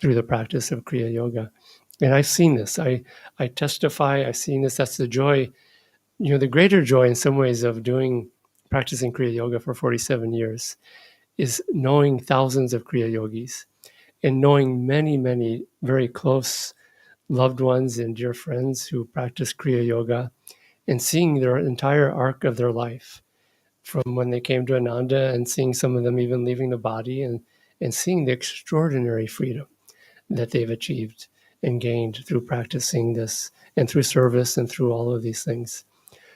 through the practice of Kriya Yoga. And I've seen this. I testify. I've seen this. That's the joy. The greater joy in some ways of practicing Kriya Yoga for 47 years is knowing thousands of Kriya Yogis and knowing many, many very close loved ones and dear friends who practice Kriya Yoga, and seeing their entire arc of their life from when they came to Ananda, and seeing some of them even leaving the body, and seeing the extraordinary freedom that they've achieved and gained through practicing this, and through service, and through all of these things.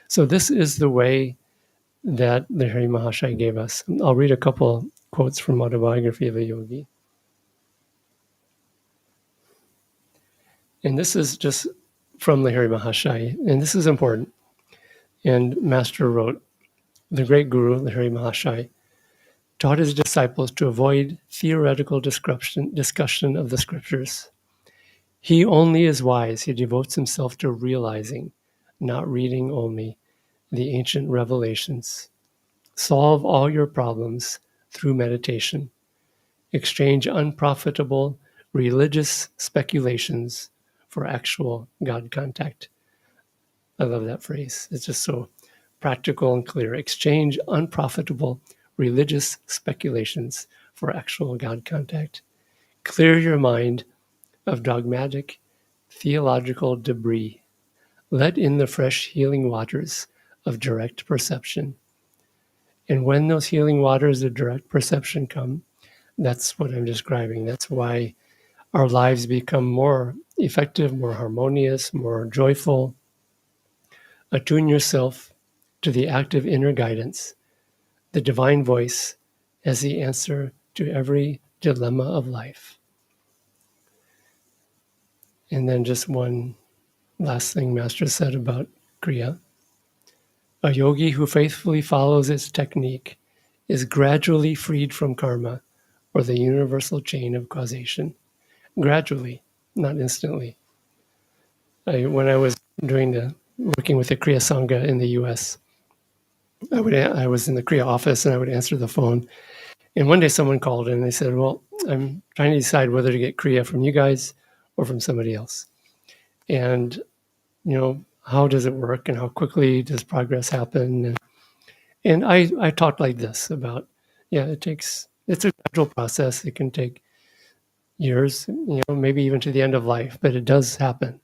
So this is the way that Lahiri Mahasaya gave us. I'll read a couple quotes from Autobiography of a Yogi. And this is just from Lahiri Mahasaya, and this is important. And Master wrote, the great Guru, Lahiri Mahasaya, taught his disciples to avoid theoretical discussion of the scriptures. He only is wise. He devotes himself to realizing, not reading only, the ancient revelations. Solve all your problems through meditation. Exchange unprofitable religious speculations for actual God contact. I love that phrase. It's just so practical and clear. Exchange unprofitable religious speculations for actual God contact. Clear your mind of dogmatic theological debris. Let in the fresh healing waters of direct perception. And when those healing waters of direct perception come, that's what I'm describing. That's why our lives become more effective, more harmonious, more joyful. Attune yourself to the active inner guidance, the divine voice as the answer to every dilemma of life. And then just one last thing Master said about Kriya. A yogi who faithfully follows its technique is gradually freed from karma, or the universal chain of causation. Gradually, not instantly. When I was working with the Kriya Sangha in the U.S., I was in the Kriya office, and I would answer the phone. And one day someone called in and they said, well, I'm trying to decide whether to get Kriya from you guys or from somebody else. And, how does it work, and how quickly does progress happen? And I talked like this about, it's a gradual process. It can take years, maybe even to the end of life, but it does happen.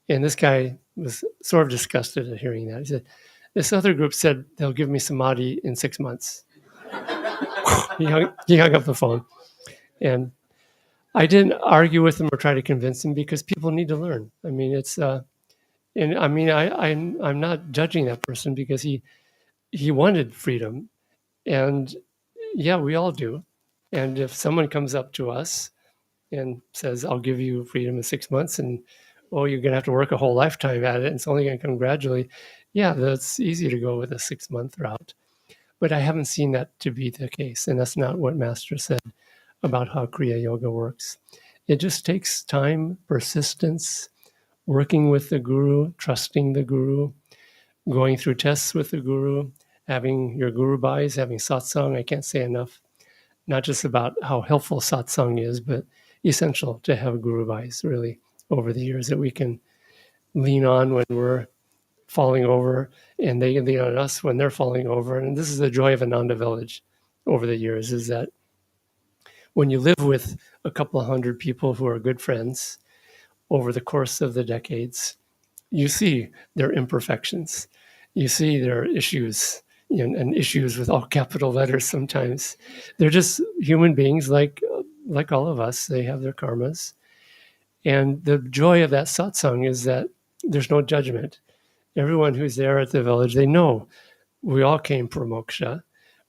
And this guy was sort of disgusted at hearing that. He said, this other group said they'll give me samadhi in 6 months. He hung up the phone. And I didn't argue with him or try to convince him, because people need to learn. I mean, I'm not judging that person, because he wanted freedom. And yeah, we all do. And if someone comes up to us and says, I'll give you freedom in 6 months, and oh, you're going to have to work a whole lifetime at it, and it's only going to come gradually. Yeah, that's easy to go with a 6-month route. But I haven't seen that to be the case, and that's not what Master said about how Kriya Yoga works. It just takes time, persistence, working with the Guru, trusting the Guru, going through tests with the Guru, having your Guru Bhais, having satsang. I can't say enough, not just about how helpful satsang is, but essential to have Guru Bhais really over the years that we can lean on when we're falling over, and they lean on us when they're falling over. And this is the joy of Ananda Village over the years, is that when you live with a couple of hundred people who are good friends over the course of the decades, you see their imperfections, you see their issues, and issues with all capital letters sometimes. They're just human beings like all of us. They have their karmas. And the joy of that satsang is that there's no judgment. Everyone who's there at the village, they know we all came for moksha.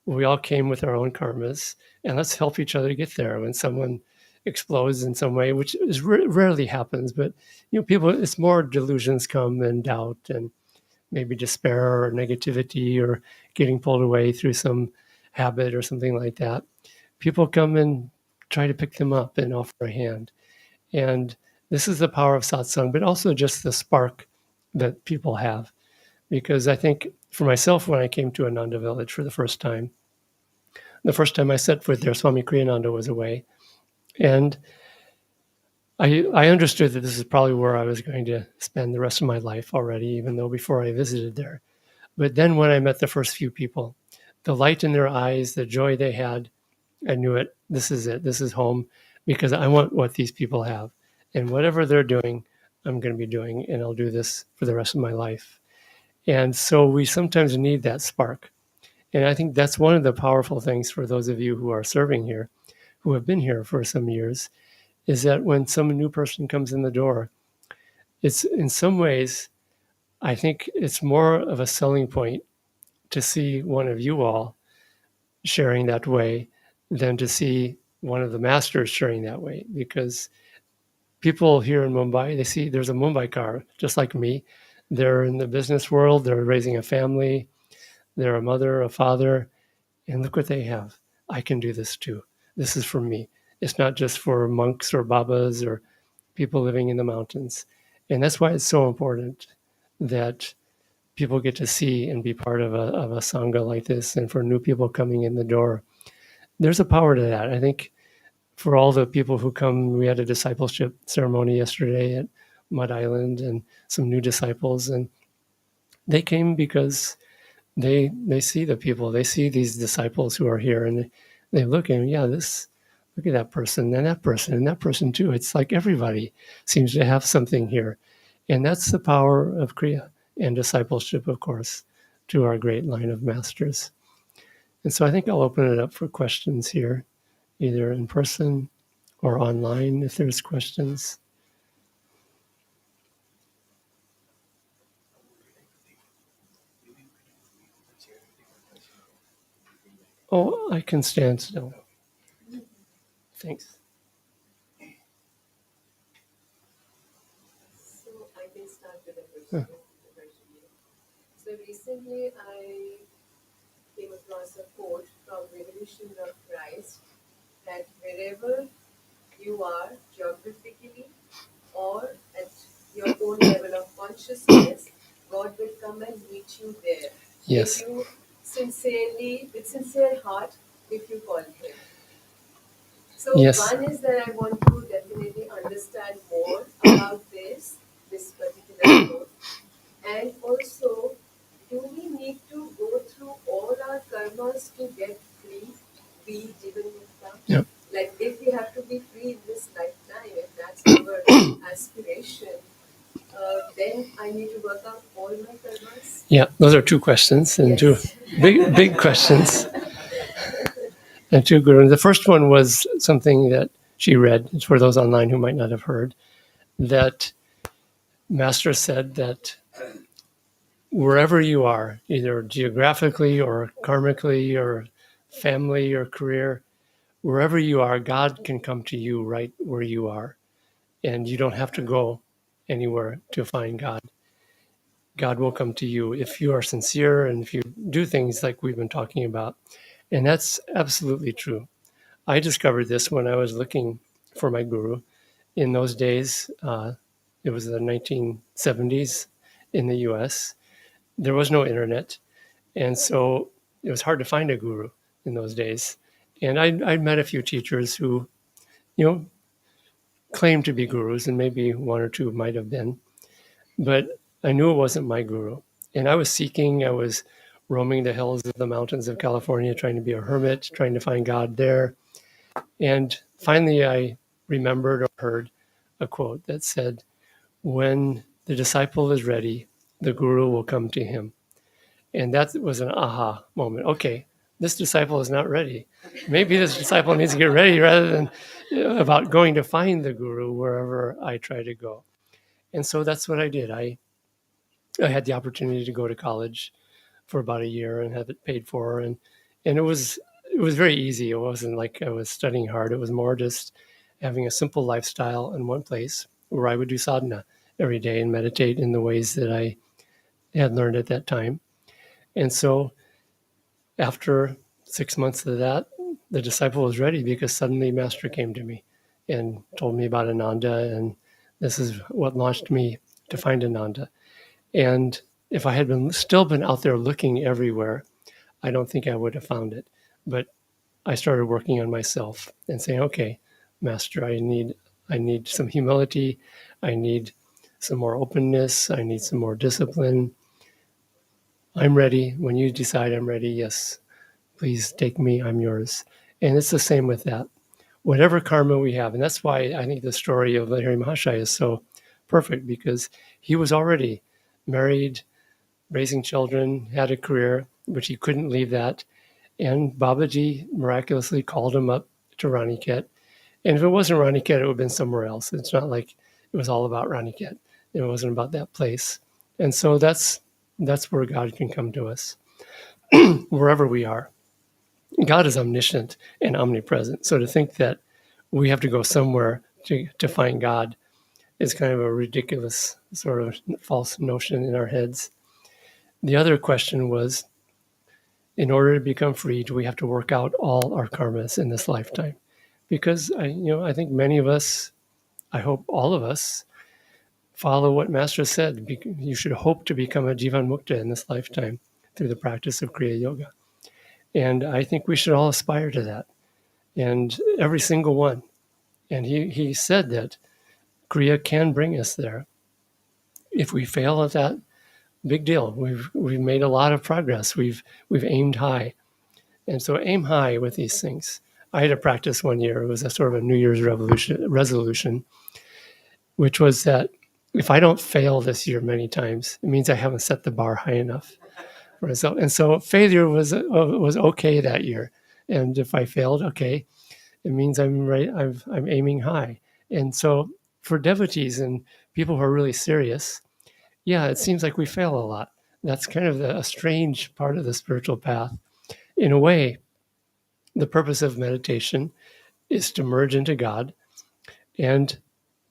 We all came with our own karmas, and let's help each other get there. When someone explodes in some way, which is rarely happens, but people, it's more delusions come and doubt and maybe despair or negativity or getting pulled away through some habit or something like that. People come and try to pick them up and offer a hand. And this is the power of satsang, but also just the spark that people have. Because I think for myself, when I came to Ananda Village for the first time I set foot there, Swami Kriyananda was away. And I understood that this is probably where I was going to spend the rest of my life already, even though before I visited there. But then when I met the first few people, the light in their eyes, the joy they had, I knew it. This is it. This is home, because I want what these people have. And whatever they're doing, I'm going to be doing, and I'll do this for the rest of my life. And so we sometimes need that spark. And I think that's one of the powerful things for those of you who are serving here, who have been here for some years, is that when some new person comes in the door, it's in some ways, I think it's more of a selling point to see one of you all sharing that way than to see one of the masters sharing that way. Because people here in Mumbai, they see there's a Mumbai car, just like me. They're in the business world, they're raising a family, they're a mother, a father, and look what they have. I can do this too. This is for me. It's not just for monks or babas or people living in the mountains. And that's why it's so important that people get to see and be part of a sangha like this. And for new people coming in the door, there's a power to that. I think for all the people who come, we had a discipleship ceremony yesterday at Mud Island, and some new disciples, and they came because they see the people, they see these disciples who are here, and they look and look at that person and that person and that person too. It's like everybody seems to have something here. And that's the power of Kriya and discipleship, of course, to our great line of masters. And so I think I'll open it up for questions here, either in person or online if there's questions. Oh, I can stand still. Thanks. So I can start with a question. So recently I came across a quote from Revolution of Christ that wherever you are geographically or at your own level of consciousness, God will come and meet you there. Yes. If you sincerely, with sincere heart, if you call Him. So Yes. one is that I want to definitely understand more about this particular quote. And also, do we need to go through all our karmas to get free, be given mukta? Yep. Like if we have to be free in this lifetime, if that's our aspiration, then I need to work out all my karmas. Yeah, those are two questions, and two big questions. And two good ones. The first one was something that she read, it's for those online who might not have heard, that Master said that wherever you are, either geographically or karmically or family or career, wherever you are, God can come to you right where you are. And you don't have to go anywhere to find God. God will come to you if you are sincere and if you do things like we've been talking about. And that's absolutely true. I discovered this when I was looking for my guru. In those days, it was the 1970s in the US. There was no internet. And so it was hard to find a guru in those days. And I'd met a few teachers who, you know, claimed to be gurus, and maybe one or two might have been, but I knew it wasn't my guru. And I was seeking, I was roaming the hills of the mountains of California, trying to be a hermit, trying to find God there. And finally, I remembered or heard a quote that said, "When the disciple is ready, the guru will come to him." And that was an aha moment. Okay, this disciple is not ready. Maybe this disciple needs to get ready rather than about going to find the guru wherever I try to go. And so that's what I did. I had the opportunity to go to college for about a year and have it paid for, and it was very easy. It wasn't like I was studying hard. It was more just having a simple lifestyle in one place where I would do sadhana every day and meditate in the ways that I had learned at that time. And so after 6 months of that, the disciple was ready because suddenly Master came to me and told me about Ananda, and this is what launched me to find Ananda. And if I had still been out there looking everywhere, I don't think I would have found it. But I started working on myself and saying, okay, Master, I need some humility. I need some more openness. I need some more discipline. I'm ready. When you decide I'm ready, yes, please take me. I'm yours. And it's the same with that. Whatever karma we have, and that's why I think the story of Lahiri Mahasaya is so perfect, because he was already married, raising children, had a career, which he couldn't leave that. And Babaji miraculously called him up to Raniket. And if it wasn't Raniket, it would have been somewhere else. It's not like it was all about Raniket. It wasn't about that place. And so that's where God can come to us, wherever we are. God is omniscient and omnipresent. So to think that we have to go somewhere to find God is kind of a ridiculous sort of false notion in our heads. The other question was, in order to become free, do we have to work out all our karmas in this lifetime? Because I think many of us, I hope all of us, follow what Master said. You should hope to become a Jivan Mukta in this lifetime through the practice of Kriya Yoga. And I think we should all aspire to that. And every single one. And he said that Kriya can bring us there. If we fail at that, big deal. We've made a lot of progress. We've aimed high. And so aim high with these things. I had a practice one year. It was a sort of a New Year's resolution, which was that if I don't fail this year many times, it means I haven't set the bar high enough for myself. And so failure was okay that year. And if I failed, okay, it means I'm right. I'm aiming high. And so for devotees and people who are really serious, yeah, it seems like we fail a lot. That's kind of a strange part of the spiritual path. In a way, the purpose of meditation is to merge into God. And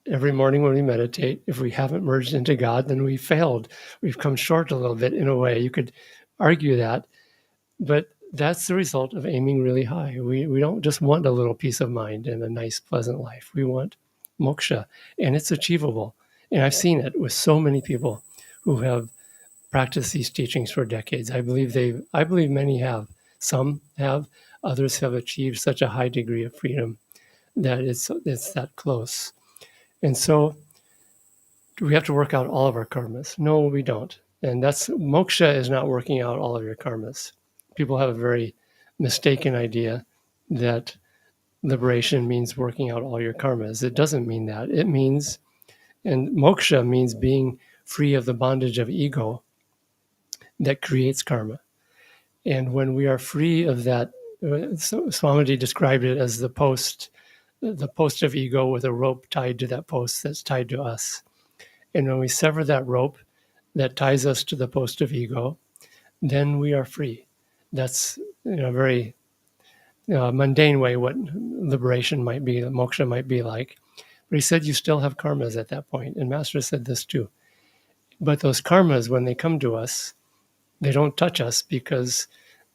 every morning when we meditate, if we haven't merged into God, then we failed. We've come short a little bit in a way. You could argue that, but that's the result of aiming really high. We don't just want a little peace of mind and a nice, pleasant life. We want moksha, and it's achievable. And I've seen it with so many people who have practiced these teachings for decades. I believe many have. Some have. Others have achieved such a high degree of freedom that it's that close. And so, do we have to work out all of our karmas? No, we don't. And that's moksha is not working out all of your karmas. People have a very mistaken idea that liberation means working out all your karmas. It doesn't mean that. It means, and moksha means being free of the bondage of ego that creates karma. And when we are free of that, Swamiji described it as the post of ego with a rope tied to that post that's tied to us. And when we sever that rope that ties us to the post of ego, then we are free. That's very mundane way what liberation might be, moksha might be like. But he said you still have karmas at that point. And Master said this too. But those karmas, when they come to us, they don't touch us because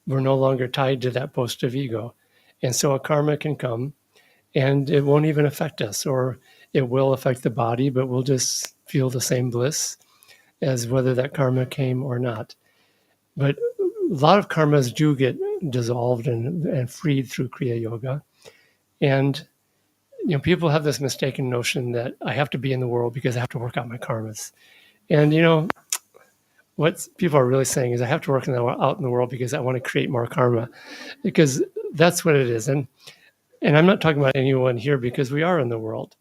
we're no longer tied to that post of ego. And so a karma can come and it won't even affect us, or it will affect the body, but we'll just feel the same bliss as whether that karma came or not. But a lot of karmas do get dissolved and freed through Kriya Yoga. And people have this mistaken notion that I have to be in the world because I have to work out my karmas. And what people are really saying is I have to work out in the world because I want to create more karma, because that's what it is. And I'm not talking about anyone here because we are in the world.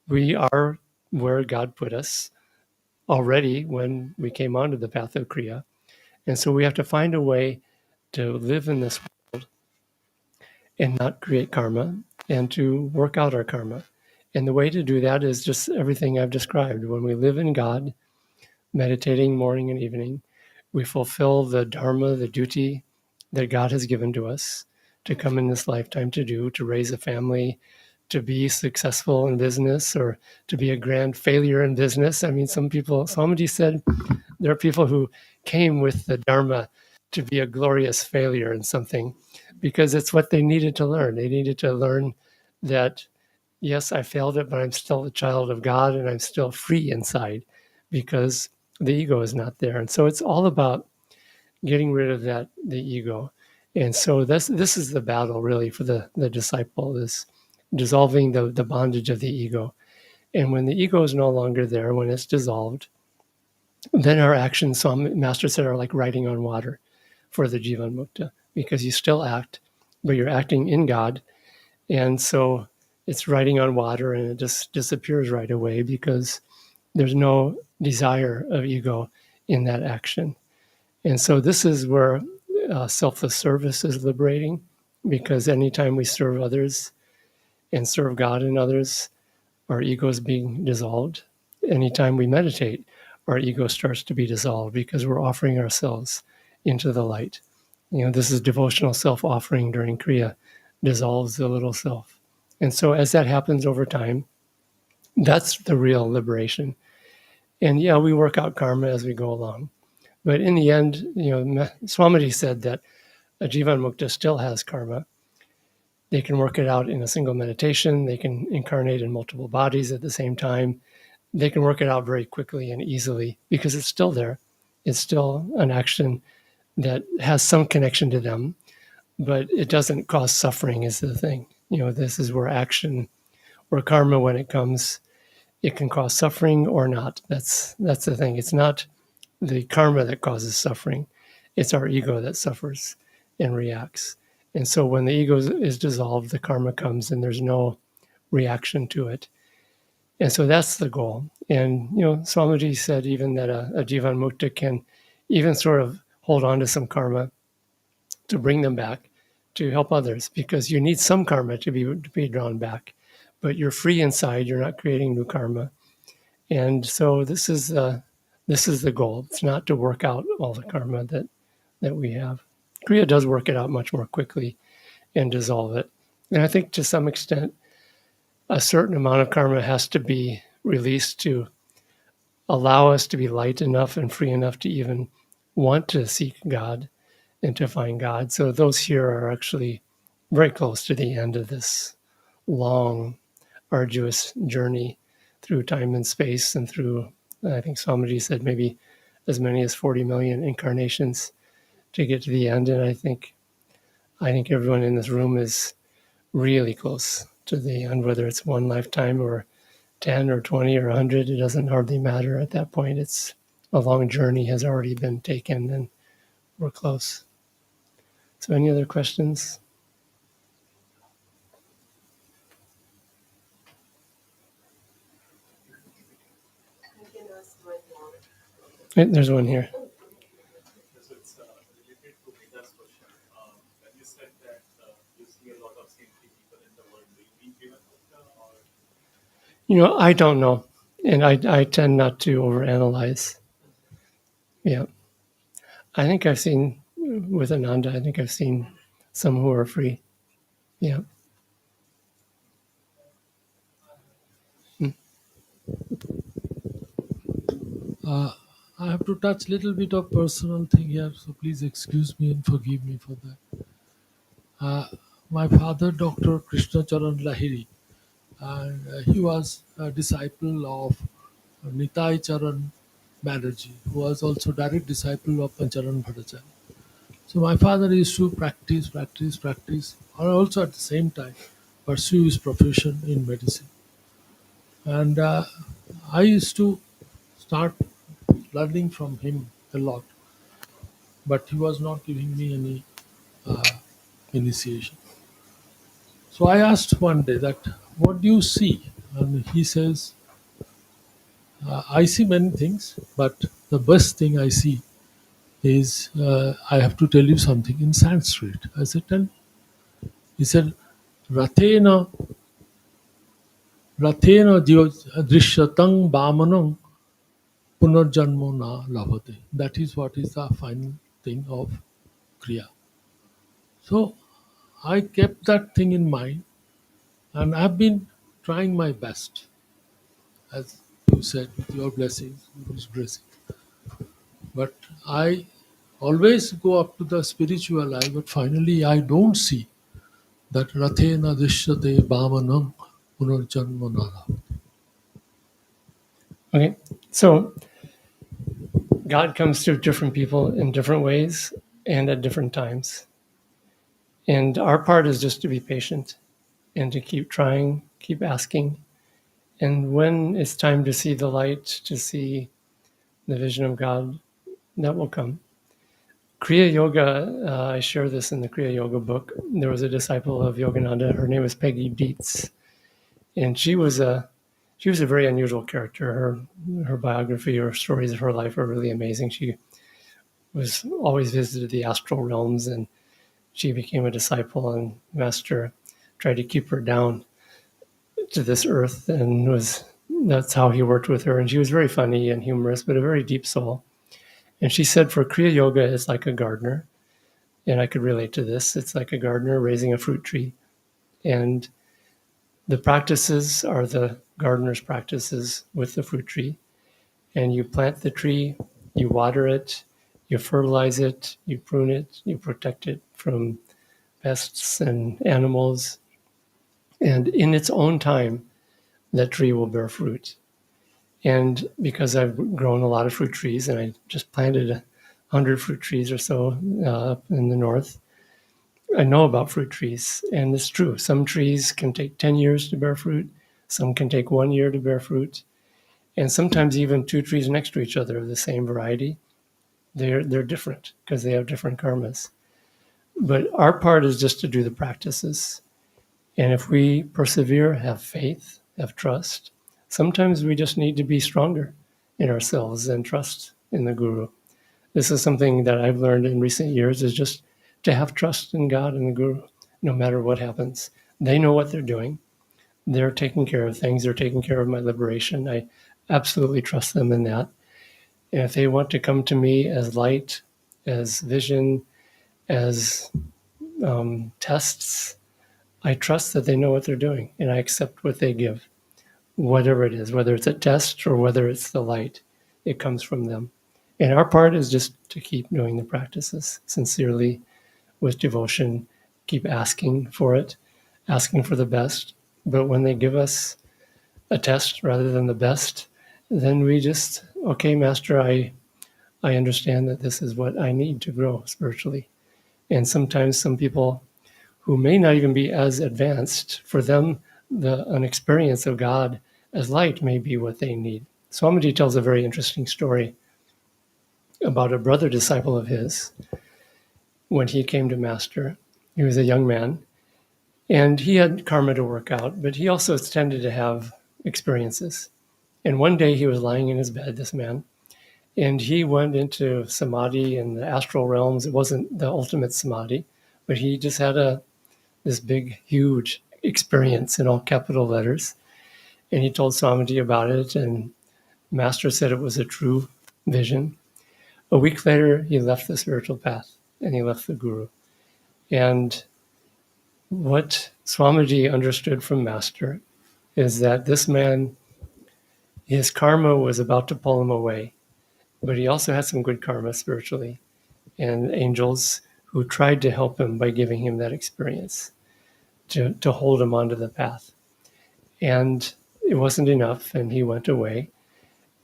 We are where God put us already when we came onto the path of Kriya. And so we have to find a way to live in this world and not create karma and to work out our karma. And the way to do that is just everything I've described. When we live in God, meditating morning and evening, we fulfill the dharma, the duty that God has given to us to come in this lifetime to do, to raise a family, to be successful in business, or to be a grand failure in business. I mean, somebody said there are people who came with the dharma to be a glorious failure in something because it's what they needed to learn. They needed to learn that, yes, I failed it, but I'm still a child of God and I'm still free inside because the ego is not there. And so it's all about getting rid of the ego. And so this is the battle really for the disciple, is dissolving the bondage of the ego. And when the ego is no longer there, when it's dissolved, then our actions, some Master said, are like writing on water for the Jivan Mukta, because you still act, but you're acting in God. And so it's writing on water and it just disappears right away because there's no desire of ego in that action. And so this is where selfless service is liberating, because anytime we serve others and serve God in others, our ego is being dissolved. Anytime we meditate, our ego starts to be dissolved because we're offering ourselves into the light. This is devotional self-offering during Kriya, dissolves the little self. And so as that happens over time, that's the real liberation. And yeah, we work out karma as we go along. But in the end, Swamiji said that a Jivan Mukta still has karma. They can work it out in a single meditation. They can incarnate in multiple bodies at the same time. They can work it out very quickly and easily because it's still there. It's still an action that has some connection to them, but it doesn't cause suffering is the thing. This is where karma, when it comes, it can cause suffering or not. That's the thing. It's not the karma that causes suffering. It's our ego that suffers and reacts. And so when the ego is dissolved, the karma comes and there's no reaction to it. And so that's the goal. And, Swamiji said even that a Jivan Mukta can even sort of hold on to some karma to bring them back to help others, because you need some karma to be drawn back. But you're free inside, you're not creating new karma. And so this is the goal. It's not to work out all the karma that we have. Kriya does work it out much more quickly and dissolve it. And I think to some extent, a certain amount of karma has to be released to allow us to be light enough and free enough to even want to seek God and to find God. So those here are actually very close to the end of this long, arduous journey through time and space and through, I think Swamiji said, maybe as many as 40 million incarnations to get to the end. And I think everyone in this room is really close to the end, whether it's one lifetime or 10 or 20 or 100, it doesn't hardly matter at that point. It's a long journey has already been taken and we're close. So any other questions? I can ask one more. There's one here. So it's related to Veda's question. When you said that you see a lot of saintly people in the world, do you mean Jivan Mukta or? I don't know. And I tend not to overanalyze. Yeah. I think I've seen with Ananda, I think I've seen some who are free. Yeah. Uh, I have to touch little bit of personal thing here, so please excuse me and forgive me for that. My father, Dr. Krishna Charan Lahiri, and he was a disciple of Nitai Charan Banerjee, who was also direct disciple of Pancharan Bhattacharya. So my father used to practice, or also at the same time pursue his profession in medicine. And I used to start learning from him a lot, but he was not giving me any initiation. So I asked one day that, what do you see? And he says, I see many things, but the best thing I see is I have to tell you something in Sanskrit. I said, tell me. He said, Rathena Rathena drishyatang vamanam punarjanmo na labhate. That is what is the final thing of Kriya. So I kept that thing in mind, and I've been trying my best, as you said, with your blessings, Guru's blessing. But I always go up to the spiritual eye, but finally I don't see that Rathena Drishyate Bhavanam Punarjanma Nara. Okay. So God comes to different people in different ways and at different times. And our part is just to be patient and to keep trying, keep asking. And when it's time to see the light, to see the vision of God, that will come. Kriya Yoga, I share this in the Kriya Yoga book. There was a disciple of Yogananda. Her name was Peggy Dietz, and she was a very unusual character. Her biography or stories of her life are really amazing. She was always visited the astral realms, and she became a disciple. And Master tried to keep her down to this earth, and that's how he worked with her. And she was very funny and humorous, but a very deep soul. And she said, for Kriya Yoga, it's like a gardener. And I could relate to this. It's like a gardener raising a fruit tree. And the practices are the gardener's practices with the fruit tree. And you plant the tree, you water it, you fertilize it, you prune it, you protect it from pests and animals. And in its own time, that tree will bear fruit. And because I've grown a lot of fruit trees, and I just planted 100 fruit trees or so up in the north, I know about fruit trees, and it's true. Some trees can take 10 years to bear fruit. Some can take 1 year to bear fruit. And sometimes even two trees next to each other of the same variety, they're different because they have different karmas. But our part is just to do the practices. And if we persevere, have faith, have trust, sometimes we just need to be stronger in ourselves and trust in the Guru. This is something that I've learned in recent years, is just to have trust in God and the Guru, no matter what happens. They know what they're doing. They're taking care of things. They're taking care of my liberation. I absolutely trust them in that. And if they want to come to me as light, as vision, as tests, I trust that they know what they're doing, and I accept what they give, whatever it is, whether it's a test or whether it's the light. It comes from them. And our part is just to keep doing the practices sincerely with devotion, keep asking for it, asking for the best. But when they give us a test rather than the best, then we just, okay, Master, I understand that this is what I need to grow spiritually. And sometimes some people who may not even be as advanced, for them, an experience of God as light may be what they need. Swamiji tells a very interesting story about a brother disciple of his when he came to Master. He was a young man, and he had karma to work out, but he also tended to have experiences. And one day he was lying in his bed, this man, and he went into samadhi in the astral realms. It wasn't the ultimate samadhi, but he just had this big, huge experience in all capital letters. And he told Swamiji about it, and Master said it was a true vision. A week later, he left the spiritual path and he left the Guru. And what Swamiji understood from Master is that this man, his karma was about to pull him away, but he also had some good karma spiritually, and angels who tried to help him by giving him that experience to hold him onto the path. And it wasn't enough, and he went away.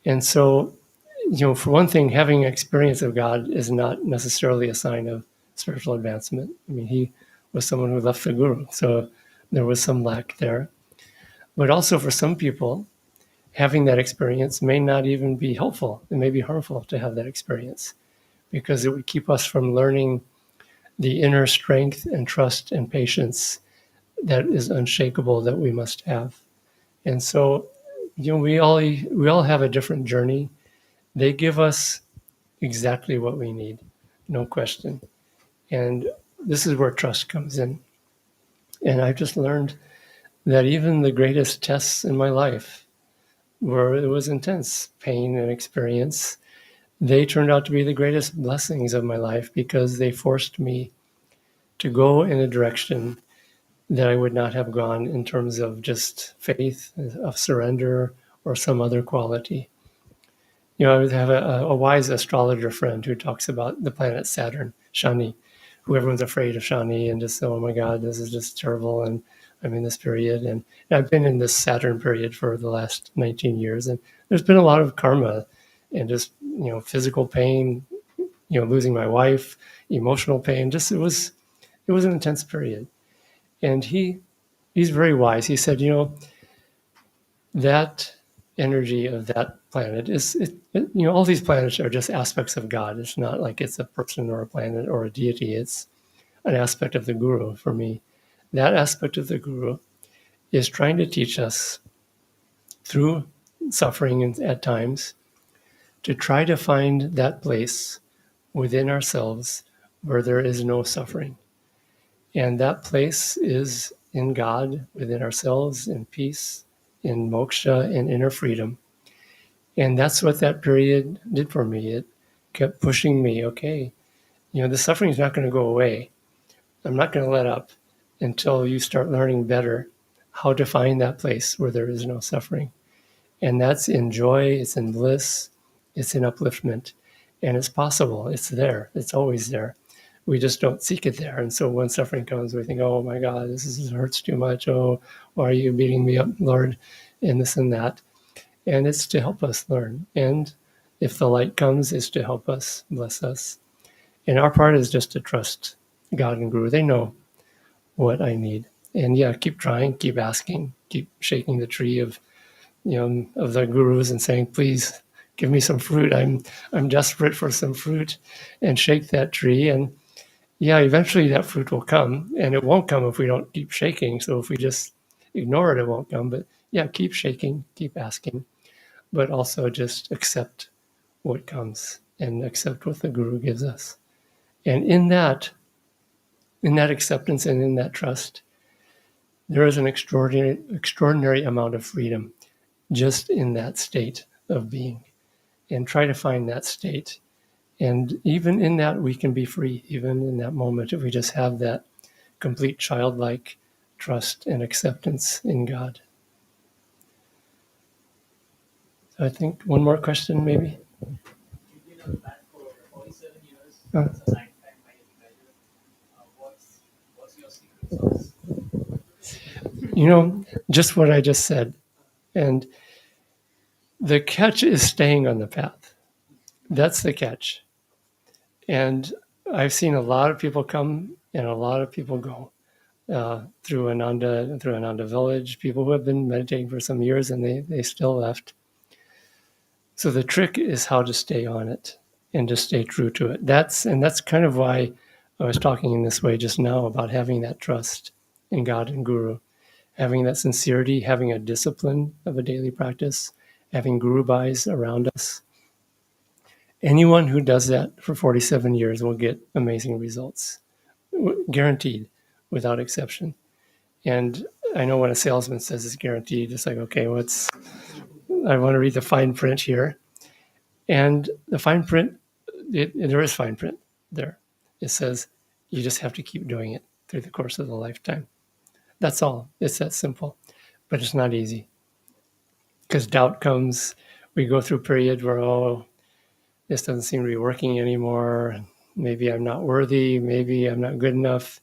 And so, for one thing, having an experience of God is not necessarily a sign of spiritual advancement. I mean, he was someone who left the guru, so there was some lack there. But also, for some people, having that experience may not even be helpful. It may be harmful to have that experience because it would keep us from learning the inner strength and trust and patience that is unshakable that we must have. And so, we all have a different journey. They give us exactly what we need, no question. And this is where trust comes in. And I've just learned that even the greatest tests in my life, where it was intense pain and experience, they turned out to be the greatest blessings of my life because they forced me to go in a direction that I would not have gone in terms of just faith, of surrender, or some other quality. I would have a wise astrologer friend who talks about the planet Saturn, Shani, who everyone's afraid of Shani and just, oh my God, this is just terrible. And I'm in this period. And I've been in this Saturn period for the last 19 years. And there's been a lot of karma and just, physical pain, losing my wife, emotional pain. Just it was an intense period. And he's very wise. He said, that energy of that planet all these planets are just aspects of God. It's not like it's a person or a planet or a deity. It's an aspect of the guru for me. That aspect of the guru is trying to teach us through suffering at times to try to find that place within ourselves where there is no suffering. And that place is in God, within ourselves, in peace, in moksha, in inner freedom. And that's what that period did for me. It kept pushing me, okay, the suffering is not going to go away. I'm not going to let up until you start learning better how to find that place where there is no suffering. And that's in joy, it's in bliss, it's in upliftment. And it's possible, it's there, it's always there. We just don't seek it there. And so when suffering comes, we think, oh my God, this hurts too much. Oh, why are you beating me up, Lord? And this and that. And it's to help us learn. And if the light comes, it's to help us, bless us. And our part is just to trust God and Guru. They know what I need. And yeah, keep trying, keep asking, keep shaking the tree of the gurus and saying, please give me some fruit. I'm desperate for some fruit, and shake that tree. And yeah, eventually that fruit will come, and it won't come if we don't keep shaking. So if we just ignore it, it won't come. But yeah, keep shaking, keep asking, but also just accept what comes and accept what the guru gives us. And in that acceptance and in that trust, there is an extraordinary amount of freedom just in that state of being. And try to find that state. And even in that, we can be free, even in that moment, if we just have that complete childlike trust and acceptance in God. So I think one more question, maybe. You've been on the planet for 47 years. Uh. That's a lifetime by any measure. What's your secret sauce? Just what I just said. And the catch is staying on the path. That's the catch. And I've seen a lot of people come and a lot of people go through Ananda Village, people who have been meditating for some years and they still left. So the trick is how to stay on it and to stay true to it. That's kind of why I was talking in this way just now about having that trust in God and Guru, having that sincerity, having a discipline of a daily practice, having Guru Bhais around us. Anyone who does that for 47 years will get amazing results, guaranteed, without exception. And I know when a salesman says it's guaranteed, it's like, okay, I want to read the fine print here. And the fine print, there is fine print there. It says you just have to keep doing it through the course of the lifetime. That's all. It's that simple. But it's not easy because doubt comes. We go through periods where, oh, this doesn't seem to be working anymore. Maybe I'm not worthy. Maybe I'm not good enough.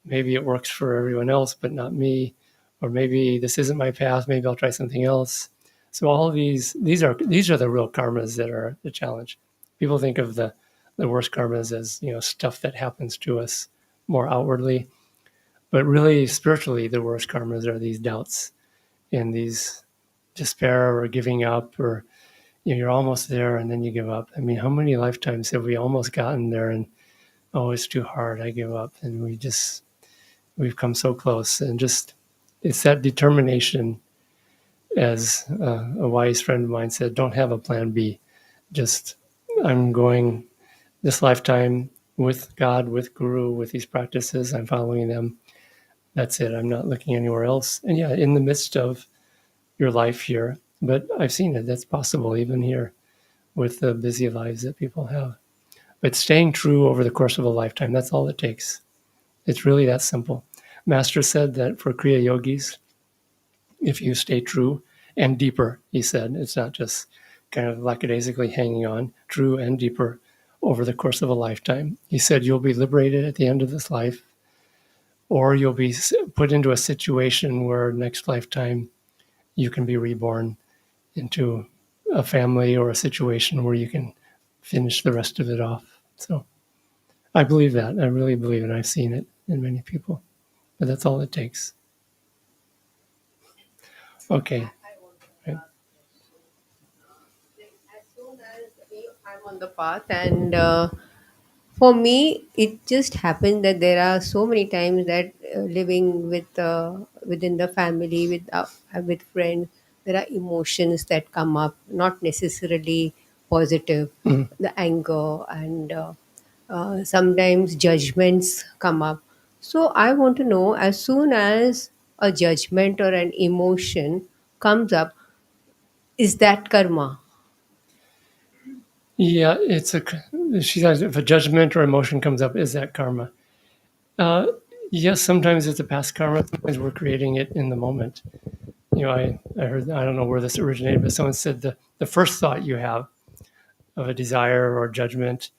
Maybe it works for everyone else, but not me. Or maybe this isn't my path. Maybe I'll try something else. So all of these are the real karmas that are the challenge. People think of the worst karmas as stuff that happens to us more outwardly, but really spiritually, the worst karmas are these doubts and these despair or giving up, or you're almost there and then you give up. I mean, how many lifetimes have we almost gotten there and oh, it's too hard, I give up, and we've come so close, and just it's that determination. As a wise friend of mine said, don't have a plan B. Just I'm going this lifetime with God, with Guru, with these practices. I'm following them. That's it. I'm not looking anywhere else. And yeah, in the midst of your life here, but I've seen it. That's possible even here with the busy lives that people have. But staying true over the course of a lifetime, that's all it takes. It's really that simple. Master said that for Kriya yogis, if you stay true and deeper, he said, it's not just kind of lackadaisically hanging on, true and deeper over the course of a lifetime. He said, you'll be liberated at the end of this life, or you'll be put into a situation where next lifetime you can be reborn into a family or a situation where you can finish the rest of it off. So I believe that. I really believe it. I've seen it in many people. But that's all it takes. Okay. I want to ask as soon as I'm on the path, and for me, it just happened that there are so many times that living with within the family, with friends, there are emotions that come up, not necessarily positive. Mhm. The anger and sometimes judgments come up. So I want to know, as soon as a judgment or an emotion comes up, is that karma? Yeah, she says if a judgment or emotion comes up, is that karma? Uh, yes, sometimes it's a past karma. Sometimes we're creating it in the moment. I heard, I don't know where this originated, but someone said the first thought you have of a desire or judgment,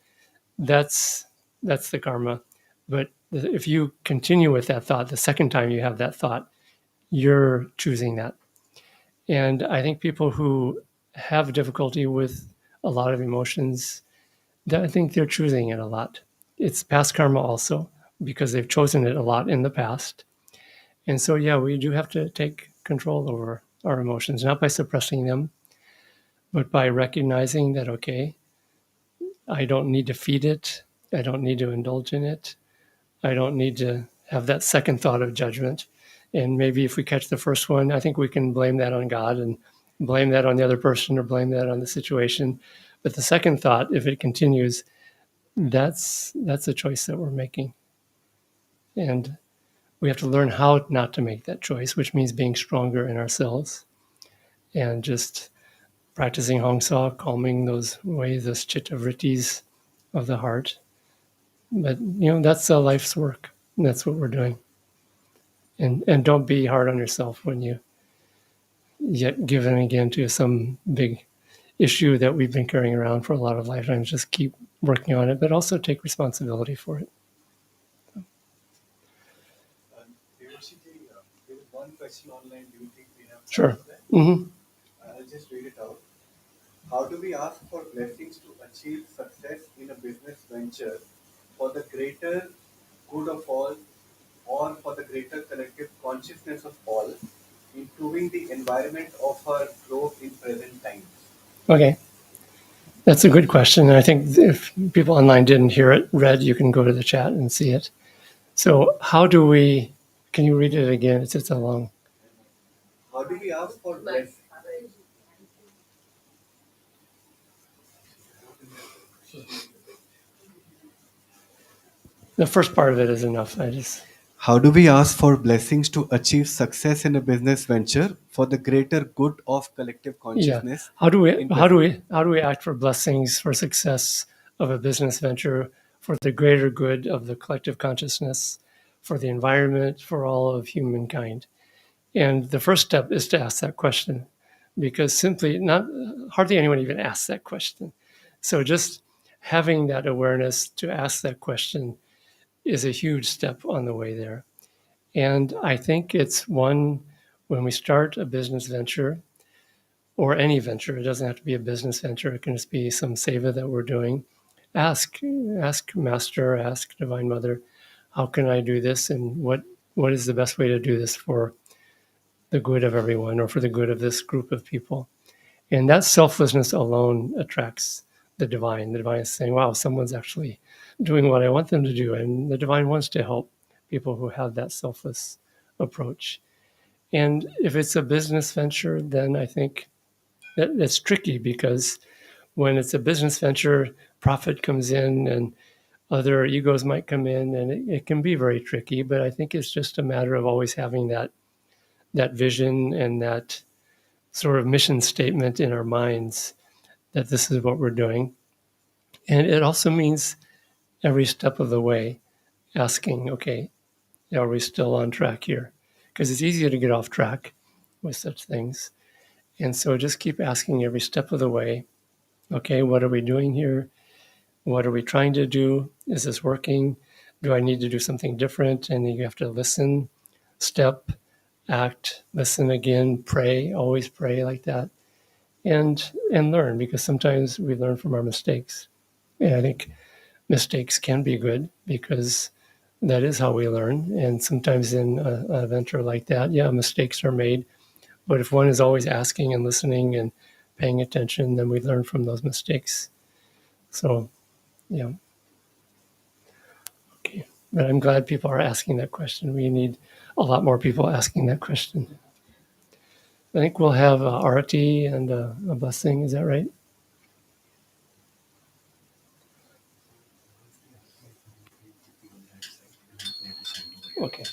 that's the karma. But if you continue with that thought, the second time you have that thought, you're choosing that. And I think people who have difficulty with a lot of emotions, I think they're choosing it a lot. It's past karma also because they've chosen it a lot in the past. And so, yeah, we do have to take control over our emotions, not by suppressing them, but by recognizing that, okay, I don't need to feed it. I don't need to indulge in it. I don't need to have that second thought of judgment. And maybe if we catch the first one, I think we can blame that on God and blame that on the other person or blame that on the situation. But the second thought, if it continues, that's a choice that we're making. And we have to learn how not to make that choice, which means being stronger in ourselves and just practicing Hongsa, calming those ways, those chitta vrittis of the heart. But that's a life's work. And that's what we're doing. And don't be hard on yourself when you get given again to some big issue that we've been carrying around for a lot of lifetimes. Just keep working on it, but also take responsibility for it. Devashiji, there is one question online. Do you think we have time Sure. for that? Mm-hmm. I'll just read it out. How do we ask for blessings to achieve success in a business venture for the greater good of all or for the greater collective consciousness of all, improving the environment of our growth in present times? Okay. That's a good question. And I think if people online didn't hear it read, you can go to the chat and see it. So can you read it again? It's a long. How do we ask for blessings? The first part of it is enough. How do we ask for blessings to achieve success in a business venture for the greater good of collective Yeah. consciousness? How do we act for blessings for success of a business venture for the greater good of the collective consciousness for the environment, for all of humankind? And the first step is to ask that question, because simply not hardly anyone even asks that question. So just having that awareness to ask that question is a huge step on the way there. And I think it's one when we start a business venture or any venture, it doesn't have to be a business venture, it can just be some seva that we're doing. Ask Master, ask Divine Mother, how can I do this, and what is the best way to do this for the good of everyone or for the good of this group of people? And that selflessness alone attracts the divine. The divine is saying, wow, someone's actually doing what I want them to do. And the divine wants to help people who have that selfless approach. And if it's a business venture, then I think that's tricky, because when it's a business venture, profit comes in and other egos might come in, and it can be very tricky. But I think it's just a matter of always having that vision and that sort of mission statement in our minds that this is what we're doing. And it also means every step of the way asking, okay, are we still on track here? Because it's easy to get off track with such things. And so just keep asking every step of the way, okay, what are we doing here? What are we trying to do? Is this working? Do I need to do something different? And then you have to listen, step, act, listen again, pray, always pray like that, and learn, because sometimes we learn from our mistakes. And I think mistakes can be good, because that is how we learn. And sometimes in a venture like that, yeah, mistakes are made. But if one is always asking and listening and paying attention, then we learn from those mistakes. So, yeah, okay. But I'm glad people are asking that question. We need a lot more people asking that question. I think we'll have arati and a blessing. Is that right? Okay.